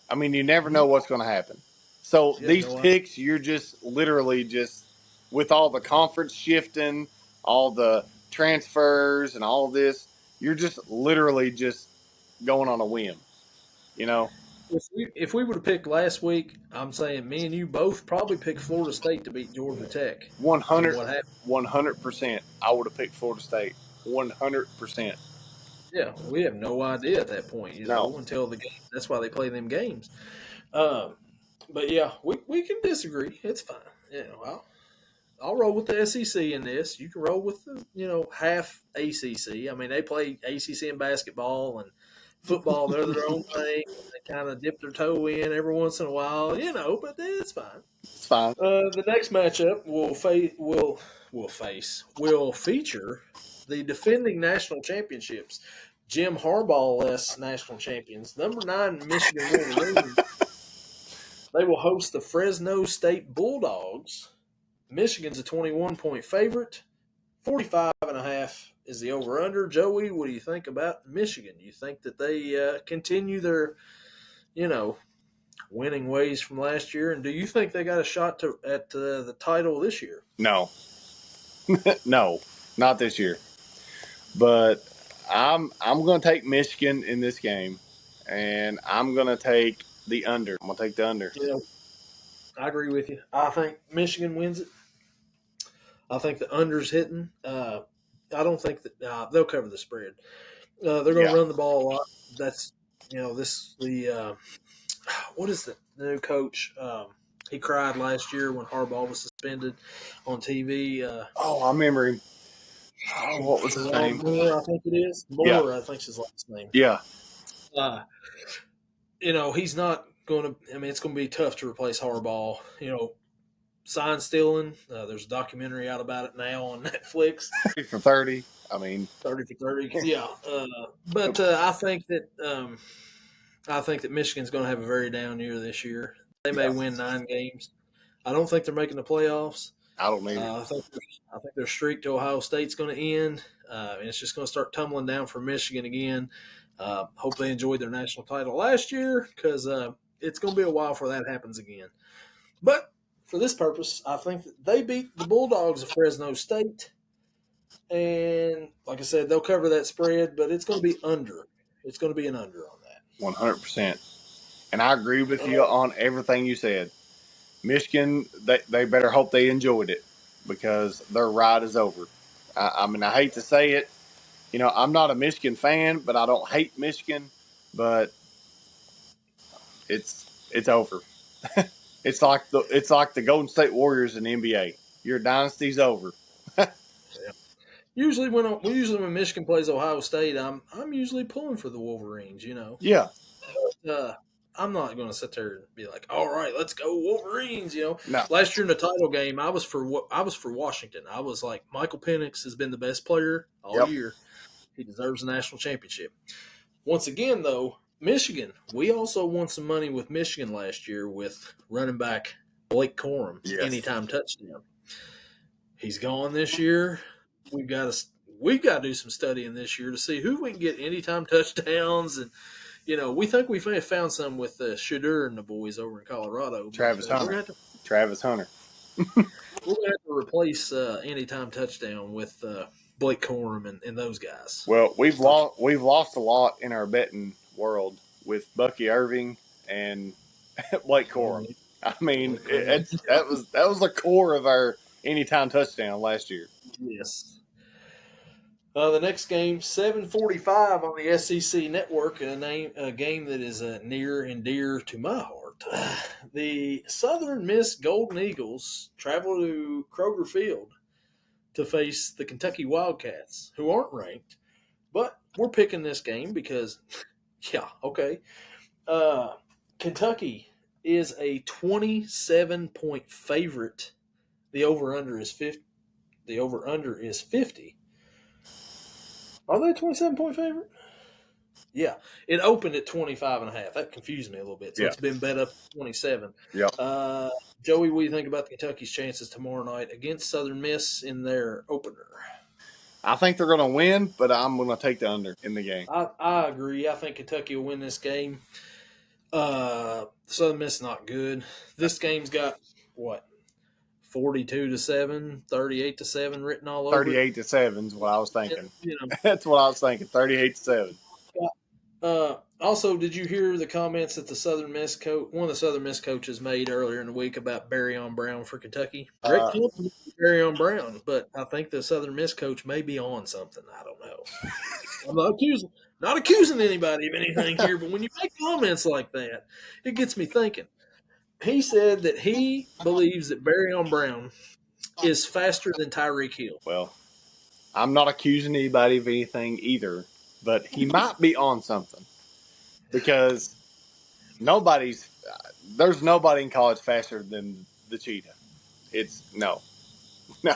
I mean, you never know what's going to happen. So You have these no idea. picks, you're just literally just with all the conference shifting, all the transfers, and all this, you're just literally just going on a whim. You know, If we would have picked last week, I'm saying me and you both probably picked Florida State to beat Georgia Tech. one And hundred, what happened? 100%. I would have picked Florida State. 100%. Yeah, we have no idea at that point, No, until the game. That's why they play them games. Um, but yeah, we can disagree. It's fine. I'll roll with the SEC in this. You can roll with the half ACC. I mean, they play ACC in basketball and football. They're their own thing. They kind of dip their toe in every once in a while, but it's fine. it's fine. The next matchup will feature the defending national championships, Jim Harbaugh-less national champions, number 9 Michigan Wolverines. They will host the Fresno State Bulldogs. Michigan's a 21-point favorite. 45.5 is the over/under. Joey, what do you think about Michigan? Do you think that they continue their, winning ways from last year, and do you think they got a shot at the title this year? No, no, not this year. But I'm going to take Michigan in this game, and I'm going to take the under. I'm going to take the under. Yeah, I agree with you. I think Michigan wins it. I think the under's hitting. I don't think that they'll cover the spread. They're going to Yeah. run the ball a lot. That's what is the new coach? He cried last year when Harbaugh was suspended on TV. Oh, I remember him. Oh, what was his Sherrod name? Moore, I think it is. Yeah, Moore, I think's his last name. yeah. Uh, he's not going to. I mean, it's going to be tough to replace Harbaugh. Sign stealing. There's a documentary out about it now on Netflix. 30 for 30. I mean, 30 for 30. Yeah, but I think that Michigan's going to have a very down year this year. They may yeah, win 9 games. I don't think they're making the playoffs. I don't need it. I think their streak to Ohio State's going to end, and it's just going to start tumbling down for Michigan again. Hope they enjoyed their national title last year because it's going to be a while before that happens again. But for this purpose, I think that they beat the Bulldogs of Fresno State, and like I said, they'll cover that spread, but it's going to be under. It's going to be an under on that. 100%. And I agree with you on everything you said. Michigan, they better hope they enjoyed it because their ride is over. I mean, I hate to say it. I'm not a Michigan fan, but I don't hate Michigan. But it's over. It's like the Golden State Warriors in the NBA. Your dynasty's over. Usually when Michigan plays Ohio State, I'm usually pulling for the Wolverines. Yeah. Uh, I'm not going to sit there and be like, all right, let's go Wolverines. No. Last year in the title game, I was for Washington. I was like, Michael Penix has been the best player all Yep. year. He deserves a national championship. Once again, though, Michigan. We also won some money with Michigan last year with running back Blake Corum, Yes. anytime touchdown. He's gone this year. We've got to do some studying this year to see who we can get anytime touchdowns, and we think we may have found some with Shadur and the boys over in Colorado. Travis But Hunter. Travis Hunter. we're gonna have to replace anytime touchdown with Blake Corum and those guys. Well, we've lost a lot in our betting world with Bucky Irving and Blake Corum. I mean, that was the core of our anytime touchdown last year. Yes. The next game, 7:45 on the SEC network, a game that is near and dear to my heart. The Southern Miss Golden Eagles travel to Kroger Field to face the Kentucky Wildcats, who aren't ranked, but we're picking this game because, yeah, okay. Kentucky is a 27-point favorite. The over/under is 50. The over/under is 50. Are they a 27-point favorite? Yeah. It opened at 25.5. That confused me a little bit. So it's been bet up to 27. Yep. Joey, what do you think about the Kentucky's chances tomorrow night against Southern Miss in their opener? I think they're going to win, but I'm going to take the under in the game. I agree. I think Kentucky will win this game. Southern Miss not good. This game's got, what, 42-7, 38-7 written all over. 38-7 is what I was thinking. That's what I was thinking. 38-7. Also, did you hear the comments that one of the Southern Miss coaches made earlier in the week about Barryon Brown for Kentucky? Great compliment to Barryon Brown, but I think the Southern Miss coach may be on something. I don't know. I'm not accusing anybody of anything here, but when you make comments like that, it gets me thinking. He said that he believes that Barryon Brown is faster than Tyreek Hill. Well, I'm not accusing anybody of anything either, but he might be on something because there's nobody in college faster than the Cheetah. It's no.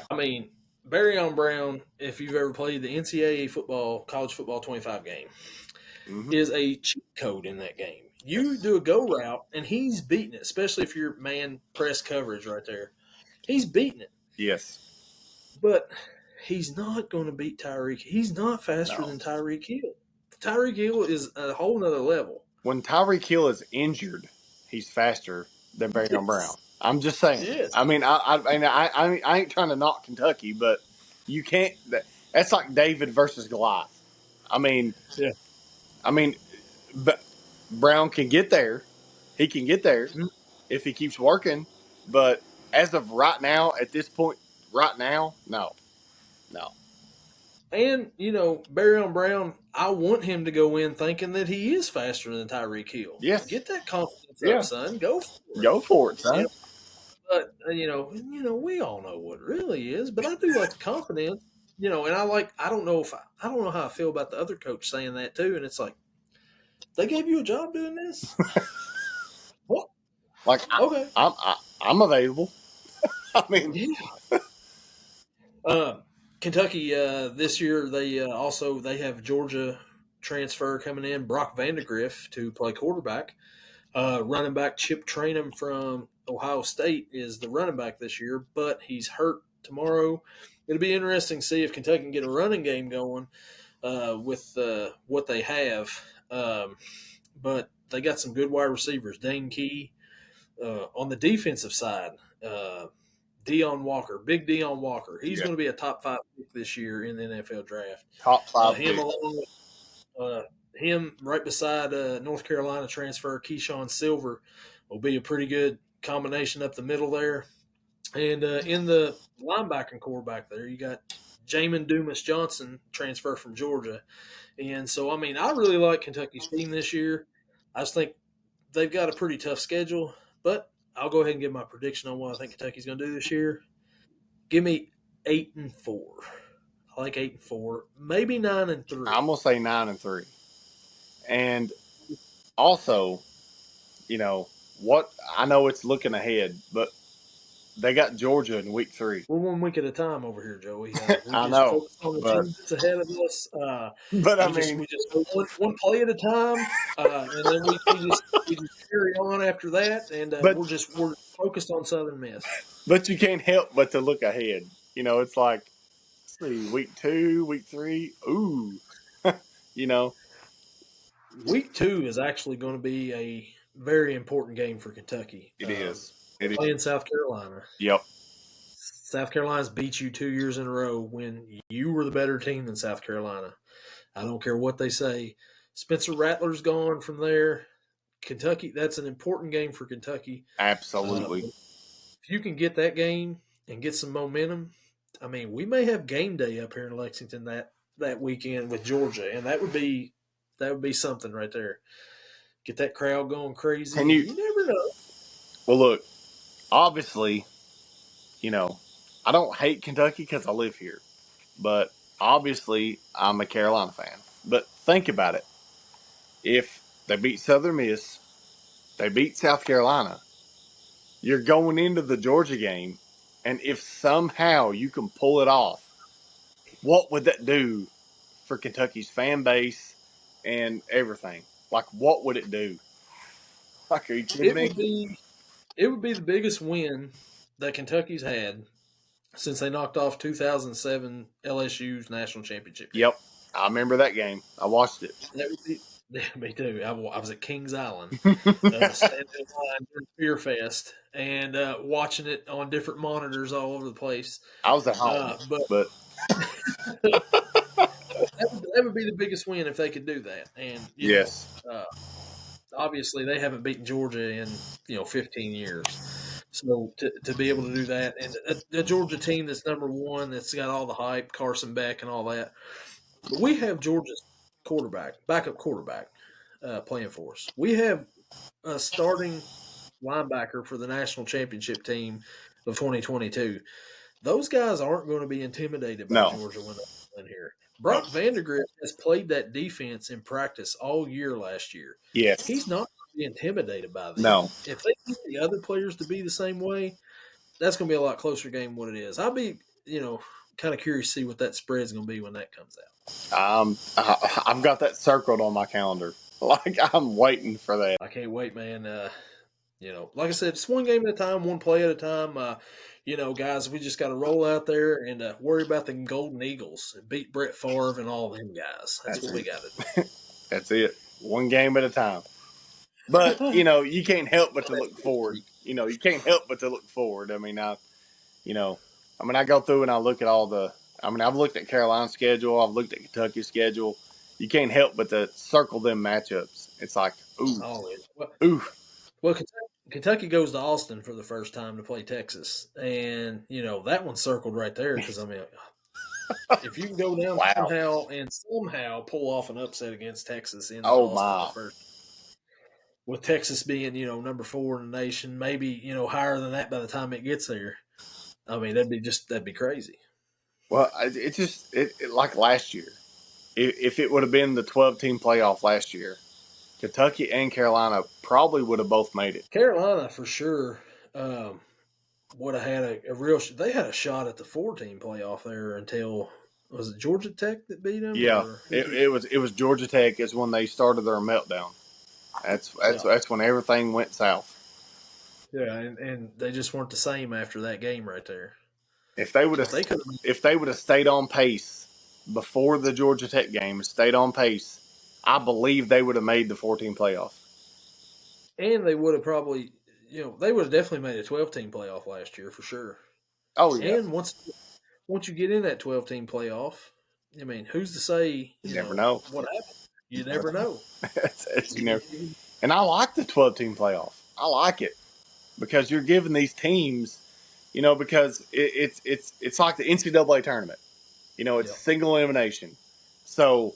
I mean, Barryon Brown, if you've ever played the NCAA college football 25 game, is a cheat code in that game. You do a go route, and he's beating it, especially if you're man press coverage right there. He's beating it. Yes. But he's not going to beat Tyreek. He's not faster than Tyreek Hill. Tyreek Hill is a whole nother level. When Tyreek Hill is injured, he's faster than Barryon Brown. I'm just saying. Yes. I mean, I ain't trying to knock Kentucky, but you can't. That's like David versus Goliath. I mean, but Brown can get there. He can get there if he keeps working. But as of right now, at this point, no. And, Barryon Brown, I want him to go in thinking that he is faster than Tyreek Hill. Yes. Get that confidence up, son. Go for it. Go for it, son. But, we all know what it really is. But I do like the confidence, and I don't know how I feel about the other coach saying that too. And it's like, they gave you a job doing this? What? Like, okay. I'm available. I mean, Kentucky this year they have Georgia transfer coming in, Brock Vandegrift, to play quarterback. Running back Chip Trainum from Ohio State is the running back this year, but he's hurt tomorrow. It'll be interesting to see if Kentucky can get a running game going with what they have. But they got some good wide receivers. Dane Key. On the defensive side, Deion Walker, big Deion Walker. He's going to be a top 5 pick this year in the NFL draft. Top 5 him along with him right beside North Carolina transfer Keyshawn Silver will be a pretty good combination up the middle there. And in the linebacking quarterback there, you got Jamin Dumas Johnson, transfer from Georgia. And so, I really like Kentucky's team this year. I just think they've got a pretty tough schedule, but I'll go ahead and give my prediction on what I think Kentucky's going to do this year. Give me 8-4. I like 8-4, maybe 9-3. I'm gonna say 9-3. And also, what I know it's looking ahead, but they got Georgia in week 3. We're 1 week at a time over here, Joey. We I just know, focus on the but teams that's ahead of us. but I We mean, just go one play at a time, and then we just carry on after that, and but we're focused on Southern Miss. but you can't help but to look ahead. It's like, let's see, week 2, week 3. Ooh, you know, Week 2 is actually going to be a very important game for Kentucky. it is. We're It playing is. South Carolina. Yep. South Carolina's beat you 2 years in a row when you were the better team than South Carolina. I don't care what they say. Spencer Rattler's gone from there. Kentucky, that's an important game for Kentucky. Absolutely. If you can get that game and get some momentum, I mean, we may have game day up here in Lexington that weekend with Georgia, and that would be something right there. Get that crowd going Can crazy, and you? you never know. Well, look. Obviously, you know, I don't hate Kentucky because I live here, but obviously I'm a Carolina fan. But think about it: if they beat Southern Miss, they beat South Carolina, you're going into the Georgia game, and if somehow you can pull it off, what would that do for Kentucky's fan base and everything? Like, what would it do? Like, are you kidding It me? would be it would be the biggest win that Kentucky's had since they knocked off 2007 LSU's national championship game. Yep, I remember that game. I watched it. That would be yeah, me too. I was at Kings Island, standing in line during Fear Fest and watching it on different monitors all over the place. I was at home, But but that would be the biggest win if they could do that. And yes, uh, obviously they haven't beaten Georgia in 15 years. So to be able to do that, and a Georgia team that's number one, that's got all the hype, Carson Beck and all that. But we have Georgia's backup quarterback, playing for us. We have a starting linebacker for the national championship team of 2022. Those guys aren't going to be intimidated by no, Georgia when they come in here. no, Brock Vandegrift has played that defense in practice all year last year. yes, He's not going to be intimidated by no. them. If they get the other players to be the same way, that's going to be a lot closer game than what it is. I'll be, kind of curious to see what that spread's going to be when that comes out. I've got that circled on my calendar. Like, I'm waiting for that. I can't wait, man. Like I said, it's one game at a time, one play at a time. Guys, we just got to roll out there and worry about the Golden Eagles, and beat Brett Favre and all them guys. That's what we got to That's it. One game at a time. But do. you can't help but to look forward. You can't help but to look forward. You know, I go through and I look at all the. I've looked at Carolina's schedule. I've looked at Kentucky's schedule. You can't help but to circle them matchups. It's like, ooh, Oh, yeah. ooh. Well, Kentucky goes to Austin for the first time to play Texas, and that one's circled right there because if you can go down Wow. somehow pull off an upset against Texas in Oh Austin the my. first, with Texas being number 4 in the nation, maybe higher than that by the time it gets there. I mean, that'd be crazy. Well, it like last year. If it would have been the 12-team playoff last year, Kentucky and Carolina probably would have both made it. Carolina for sure would have had a real. They had a shot at the 4-team playoff there until was it Georgia Tech that beat them Yeah, or who beat? it was Georgia Tech is when they started their meltdown. Yeah, That's when everything went south. yeah, and they just weren't the same after that game right there. If they would But have they could have, if they would have stayed on pace before the Georgia Tech game, stayed on pace, I believe they would have made the 14 playoff. and they would have probably, they would have definitely made a 12-team playoff last year for sure. Oh yeah, And once you get in that 12-team playoff, I mean, who's to say, you never know. what happened? You never know. You know, and I like the 12-team playoff. I like it because you're giving these teams, because it's like the NCAA tournament. It's Yep. single elimination. So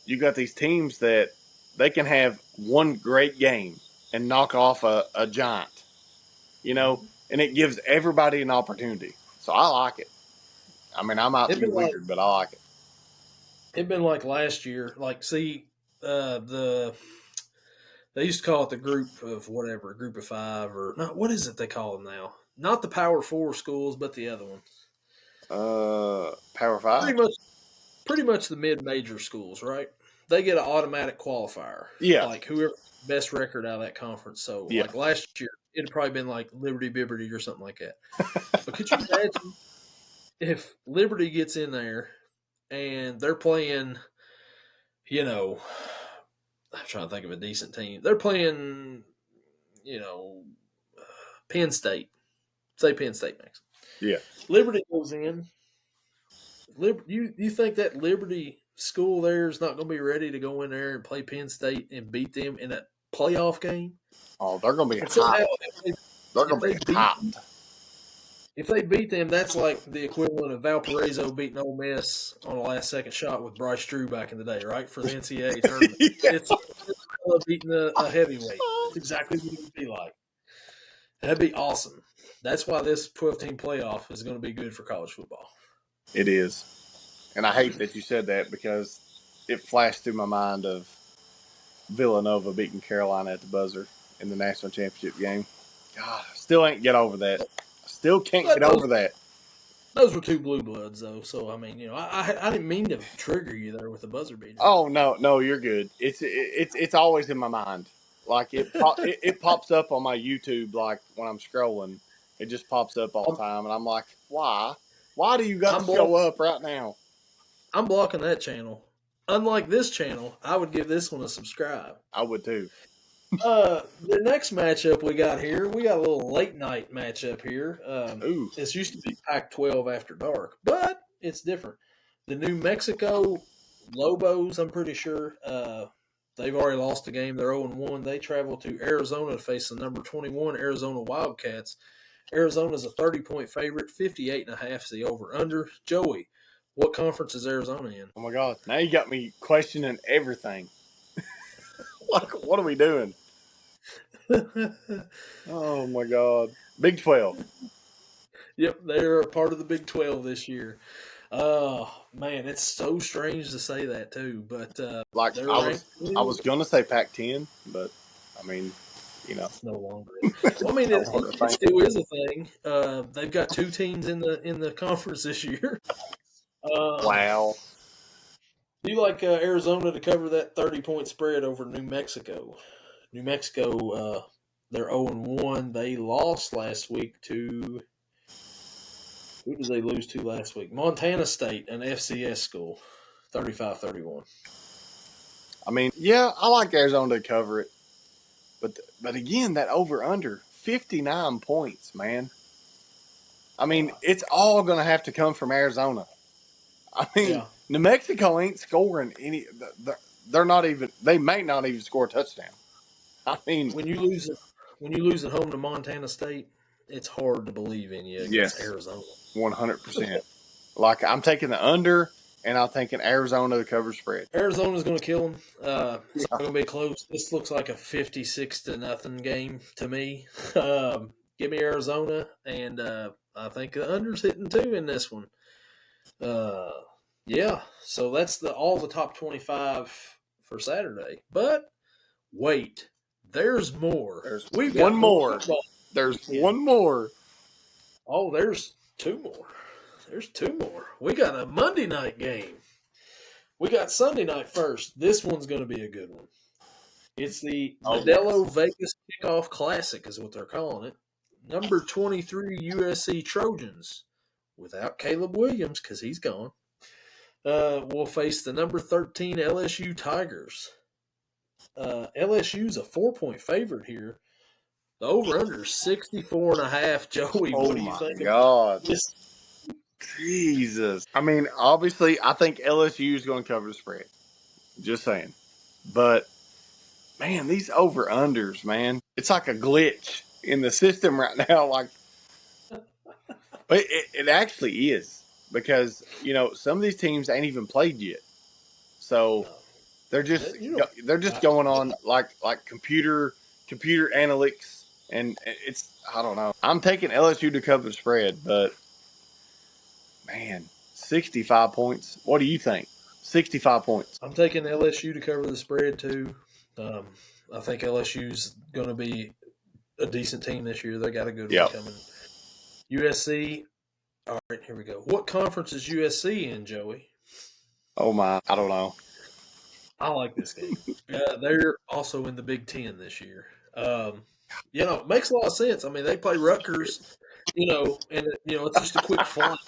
you got these teams that they can have one great game and knock off a giant, Mm-hmm. and it gives everybody an opportunity. So I like it. I might It'd be been like weird, but I like it. it'd been like last year. Like, see, the They used to call it the group of whatever, group of five, or not. What is it they call them now? Not the Power Four schools, but the other ones. Power Five. Pretty much the mid-major schools, right? They get an automatic qualifier, Yeah, like whoever best record out of that conference. So, yeah. like last year, it'd probably been like Liberty Bibberty or something like that. But could you imagine if Liberty gets in there and they're playing, you know, I'm trying to think of a decent team. They're playing, you know, Penn State. Say Penn State, Max. Yeah. Liberty goes in. You think that Liberty school there is not going to be ready to go in there and play Penn State and beat them in a playoff game? Oh, they're gonna be If hot. They're if gonna they be beat hot. if they beat them, that's like the equivalent of Valparaiso beating Ole Miss on a last second shot with Bryce Drew back in the day, right? For the NCAA tournament, Yeah. it's beating a heavyweight. That's exactly what it would be like. That'd be awesome. That's why this 12-team playoff is going to be good for college football. It is, and I hate that you said that because it flashed through my mind of Villanova beating Carolina at the buzzer in the national championship game. God, I still ain't get over that. I still can't But get over that. those were two blue bloods, though. So I mean, I didn't mean to trigger you there with the buzzer beater. Oh no, you're good. It's always in my mind. Like it pops up on my YouTube. Like when I'm scrolling, it just pops up all the time, and I'm like, why? Why do you got to I'm show block, up right now? I'm blocking that channel. Unlike this channel, I would give this one a subscribe. I would too. The next matchup we got here, we got a little late night matchup here. Ooh, This used to be Pac-12 after dark, but it's different. The New Mexico Lobos, I'm pretty sure, they've already lost a game. They're 0-1. They travel to Arizona to face the number 21 Arizona Wildcats. Arizona's a 30-point favorite. 58.5 is the over-under. Joey, what conference is Arizona in? oh my God! Now you got me questioning everything. Like, what are we doing? Oh my God! Big 12. Yep, they're a part of the Big 12 this year. Oh man, it's so strange to say that too, but Like they're I ranked. was, I was gonna say Pac-10, but I mean, you know, It's no longer. Well, I mean, no longer it thing. still is a thing. They've got two teams in the conference this year. Wow. Do you like Arizona to cover that 30-point spread over New Mexico? New Mexico, they're 0-1. They lost last week to who did they lose to last week? Montana State, an FCS school, 35-31. I mean, yeah, I like Arizona to cover it, but again, that over under 59 points, man. I mean, it's all gonna have to come from Arizona. I mean, Yeah. New Mexico ain't scoring any. They're not even. They may not even score a touchdown. I mean, When you lose at home to Montana State, it's hard to believe in you against yes, Arizona. 100%. Like I'm taking the under, and I'm taking Arizona to cover spread. Arizona's going to kill them. It's Yeah. not going to be close. This looks like a 56-0 game to me. Give me Arizona, and I think the under's hitting too in this one. Uh, yeah, so that's all the top 25 for Saturday. But wait, there's more. There's We've one got more more. football. There's Yeah. one more. Oh, there's two more. There's two more. We got a Monday night game. We got Sunday night first. This one's going to be a good one. It's the Oh, Modelo Vegas Kickoff Classic, is what they're calling it. Number 23 USC Trojans, without Caleb Williams because he's gone, will face the number 13 LSU Tigers. LSU's a 4-point favorite here. The over-under is 64.5. Joey, oh what do you my think God. about this? Jesus. I mean, obviously, I think LSU is going to cover the spread. Just saying. But, man, these over unders, man, it's like a glitch in the system right now. Like, but it actually is because, you know, some of these teams ain't even played yet. So No, they're just you know, they're just going on like computer analytics, and it's I don't know. I'm taking LSU to cover the spread, but man, 65 points. What do you think? 65 points. I'm taking LSU to cover the spread too. I think LSU's going to be a decent team this year. They got a good one Yep. coming. USC. All right, here we go. What conference is USC in, Joey? Oh my, I don't know. I like this game. They're also in the Big Ten this year. It makes a lot of sense. I mean, they play Rutgers, and it's just a quick flight,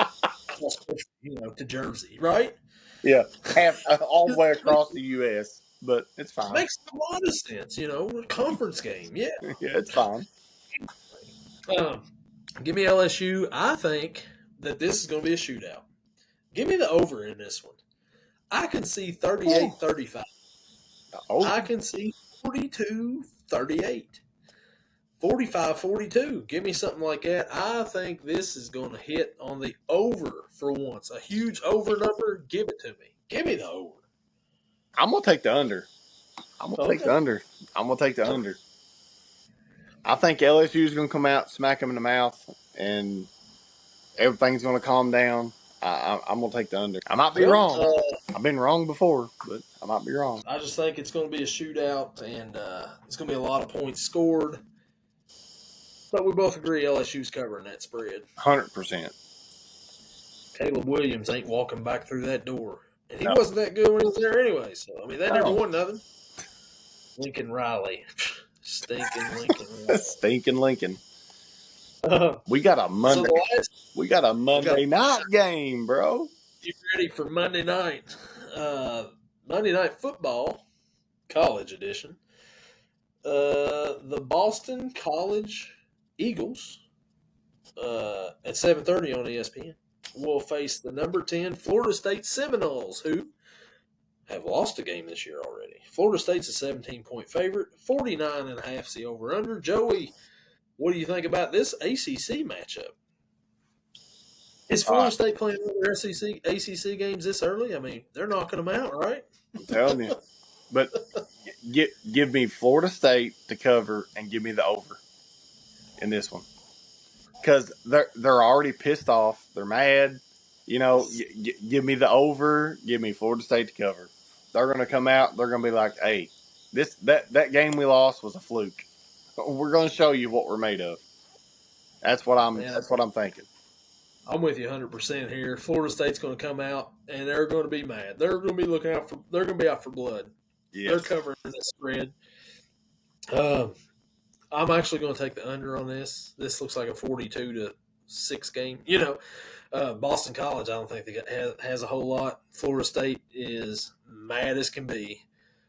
to Jersey, right? Yeah, all the It way makes, across the U.S., but it's fine. makes a lot of sense. A conference game. Yeah. Yeah, it's fine. Um, Give me LSU. I think that this is going to be a shootout. Give me the over in this one. I can see Ooh, 38-35. I over. can see 42-38. 45-42. Give me something like that. I think this is going to hit on the over for once. A huge over number. Give it to me. Give me the over. I'm gonna take the under. I'm gonna take the Okay. under. I'm gonna take the under. I think LSU is gonna come out, smack them in the mouth, and everything's gonna calm down. I'm gonna take the under. I might be Well, wrong. I've been wrong before, but I might be wrong. I just think it's going to be a shootout, and it's going to be a lot of points scored. But we both agree LSU's covering that spread. 100%. Caleb Williams ain't walking back through that door. And he No, wasn't that good when he was there anyway. So, I mean, they never no. won nothing. Lincoln Riley. Stinking Lincoln Riley. Stinking Lincoln. Uh, We got a so Monday. the last, We got a Monday night game, bro. you ready for Monday night? Monday Night Football, college edition. The Boston College Eagles at 7:30 on ESPN will face the number 10 Florida State Seminoles, who have lost a game this year already. Florida State's a 17-point favorite. 49.5 is the over-under. Joey, what do you think about this ACC matchup? Is Uh, Florida State playing other ACC games this early? I mean, they're knocking them out, right? I'm telling you. But give me Florida State to cover and give me the over in this one because they're already pissed off. They're mad. Give me the over. Give me Florida State to cover. They're going to come out. They're going to be like, "Hey, that game we lost was a fluke. We're going to show you what we're made of." That's what I'm. Man, That's what I'm thinking. I'm with you 100% here. Florida State's going to come out and they're going to be mad. They're going to be looking out for. They're going to be out for blood. Yes. They're covering this spread. I'm actually going to take the under on this. This looks like a 42-6 game. Boston College, I don't think they has a whole lot. Florida State is mad as can be.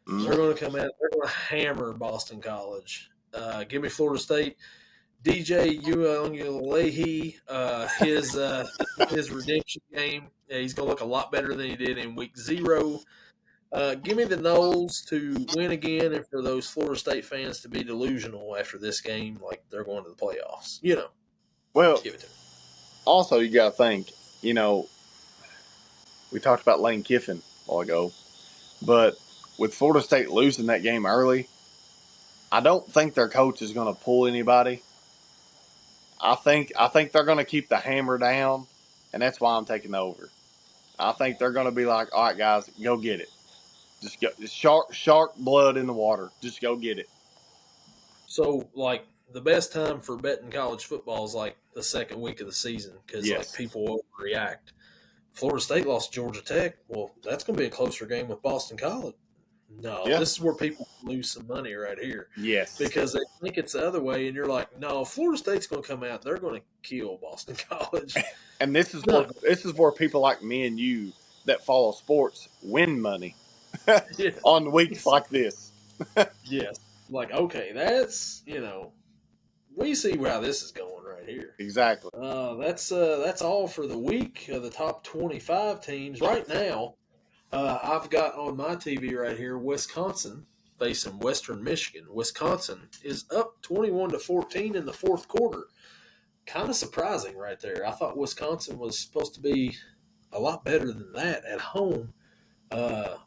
They're going to come out. They're going to hammer Boston College. Give me Florida State. DJ Uiagalelei, his redemption game. Yeah, he's going to look a lot better than he did in week 0. Give me the Noles to win again, and for those Florida State fans to be delusional after this game, like they're going to the playoffs. Well, Give it to me. also you got to think. We talked about Lane Kiffin a while ago, but with Florida State losing that game early, I don't think their coach is going to pull anybody. I think they're going to keep the hammer down, and that's why I'm taking the over. I think they're going to be like, "All right, guys, go get it. Just go, shark blood in the water. Just go get it." So, like, the best time for betting college football is like the second week of the season because like Yes. people overreact. Florida State lost Georgia Tech. Well, that's going to be a closer game with Boston College. No, Yeah. this is where people lose some money right here. Yes. Because they think it's the other way, and you're like, no, Florida State's going to come out. They're going to kill Boston College. And this is where people like me and you that follow sports win money Yeah. on weeks like this. Yes. Like, okay, that's, we see how this is going right here. Exactly. That's all for the week of the top 25 teams. Right now, I've got on my TV right here Wisconsin facing Western Michigan. Wisconsin is up 21-14 in the fourth quarter. Kind of surprising right there. I thought Wisconsin was supposed to be a lot better than that at home.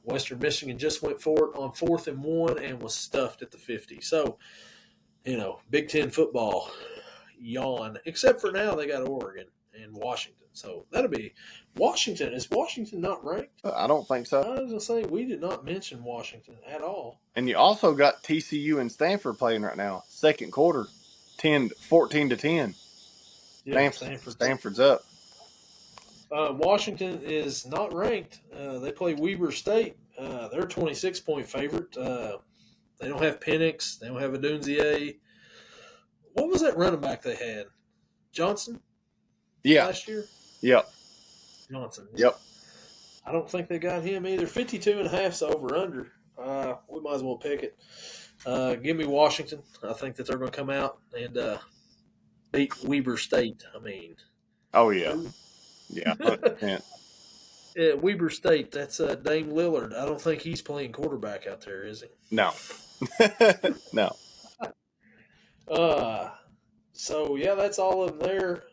Western Michigan just went for it on 4th and 1 and was stuffed at the 50. So, Big Ten football, yawn. Except for now they got Oregon and Washington. So that'll be Washington. Is Washington not ranked? I don't think so. I was going to say, we did not mention Washington at all. And you also got TCU and Stanford playing right now. Second quarter, 14-10. Yeah, Stanford's up. Washington is not ranked. They play Weber State. They're a 26-point favorite. They don't have Penix. They don't have Adunzier. What was that running back they had? Johnson? Yeah. Last year? Yep. Johnson. Yep. I don't think they got him either. 52.5's over under. We might as well pick it. Give me Washington. I think that they're going to come out and beat Weber State. I mean. Oh, yeah. Yeah, 100%. Yeah, Weber State, that's Dame Lillard. I don't think he's playing quarterback out there, is he? No. No. So, yeah, that's all of them there.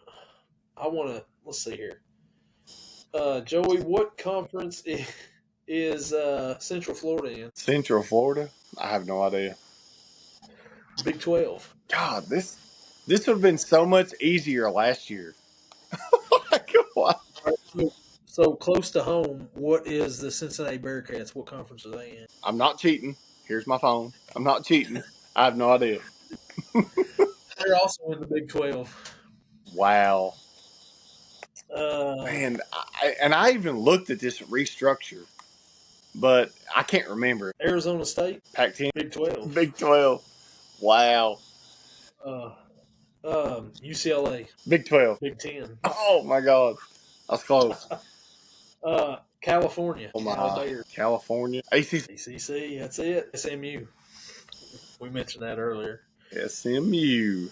Let's see here. Joey, what conference is Central Florida in? Central Florida? I have no idea. Big 12. God, this would have been so much easier last year. Right, so close to home, what is the Cincinnati Bearcats? What conference are they in? I'm not cheating. Here's my phone. I'm not cheating. I have no idea. They're also in the Big 12. Wow. Man, I even looked at this restructure, but I can't remember. Arizona State? Pac-10? Big 12. Big 12. Wow. UCLA? Big 12. Big 10. Oh, my God. I was close. California. Oh, my. California. ACC, that's it. SMU. We mentioned that earlier. SMU.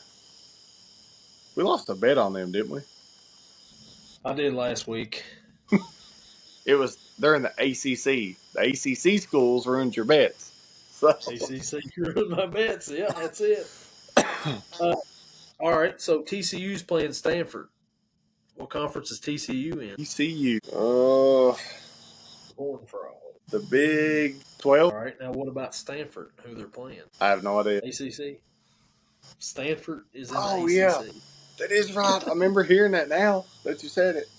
We lost a bet on them, didn't we? I did last week. They're in the ACC. The ACC schools ruined your bets. So. ACC ruined my bets. Yeah, that's it. All right, so TCU's playing Stanford. What conference is TCU in? TCU. Horn Frog. The Big 12. All right, now what about Stanford, who they're playing? I have no idea. ACC. Stanford is in the ACC. Yeah. That is right. I remember hearing that now that you said it.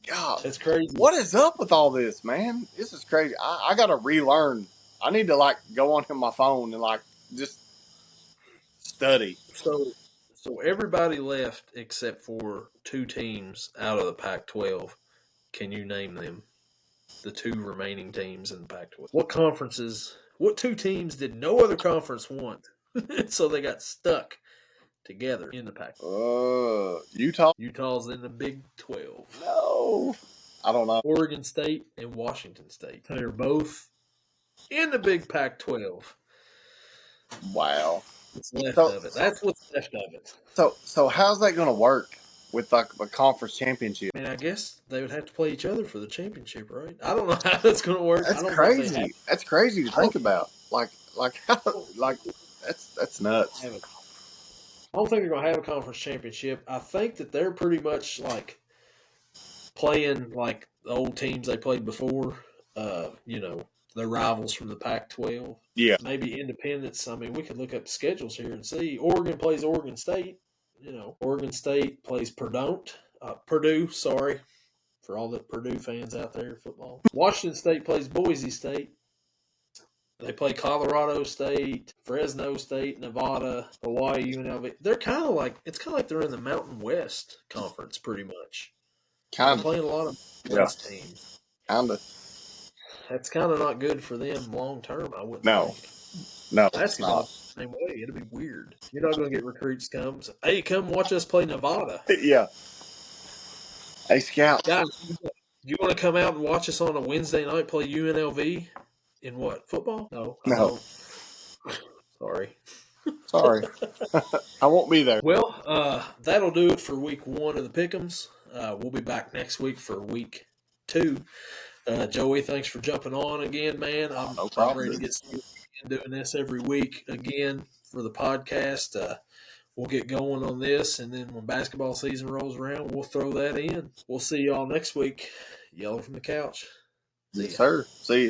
God. That's crazy. What is up with all this, man? This is crazy. I got to relearn. I need to, go on my phone and, just study. So everybody left except for two teams out of the Pac-12. Can you name them? The two remaining teams in the Pac-12. What two teams did no other conference want? So they got stuck together in the Pac-12. Utah? Utah's in the Big 12. No. I don't know. Oregon State and Washington State. They're both in the Big Pac-12. Wow. What's left of it. That's what's left of it. So how's that going to work with a conference championship? I mean, I guess they would have to play each other for the championship, right? I don't know how that's going to work. That's crazy. That's crazy to think about. That's nuts. I don't think they're going to have a conference championship. I think that they're pretty much playing like the old teams they played before. Their rivals from the Pac-12. Yeah. Maybe independents. I mean, we could look up the schedules here and see. Oregon plays Oregon State. Oregon State plays Purdue, sorry, for all the Purdue fans out there in football. Washington State plays Boise State. They play Colorado State, Fresno State, Nevada, Hawaii, UNLV. They're kind of like they're in the Mountain West Conference, pretty much. They're playing a lot of West teams. Kind of. That's kind of not good for them long term, I wouldn't think. No, that's not the same way. It'll be weird. You're not going to get recruits come. Hey, come watch us play Nevada. Yeah. Hey, Scout. Guys, do you want to come out and watch us on a Wednesday night play UNLV in what? Football? No. Sorry. I won't be there. Well, that'll do it for week 1 of the Pick'ems. We'll be back next week for week 2. Joey, thanks for jumping on again, man. I'm ready to get started doing this every week again for the podcast. We'll get going on this, and then when basketball season rolls around, we'll throw that in. We'll see y'all next week. Yellow from the couch. Yes, sir. See ya.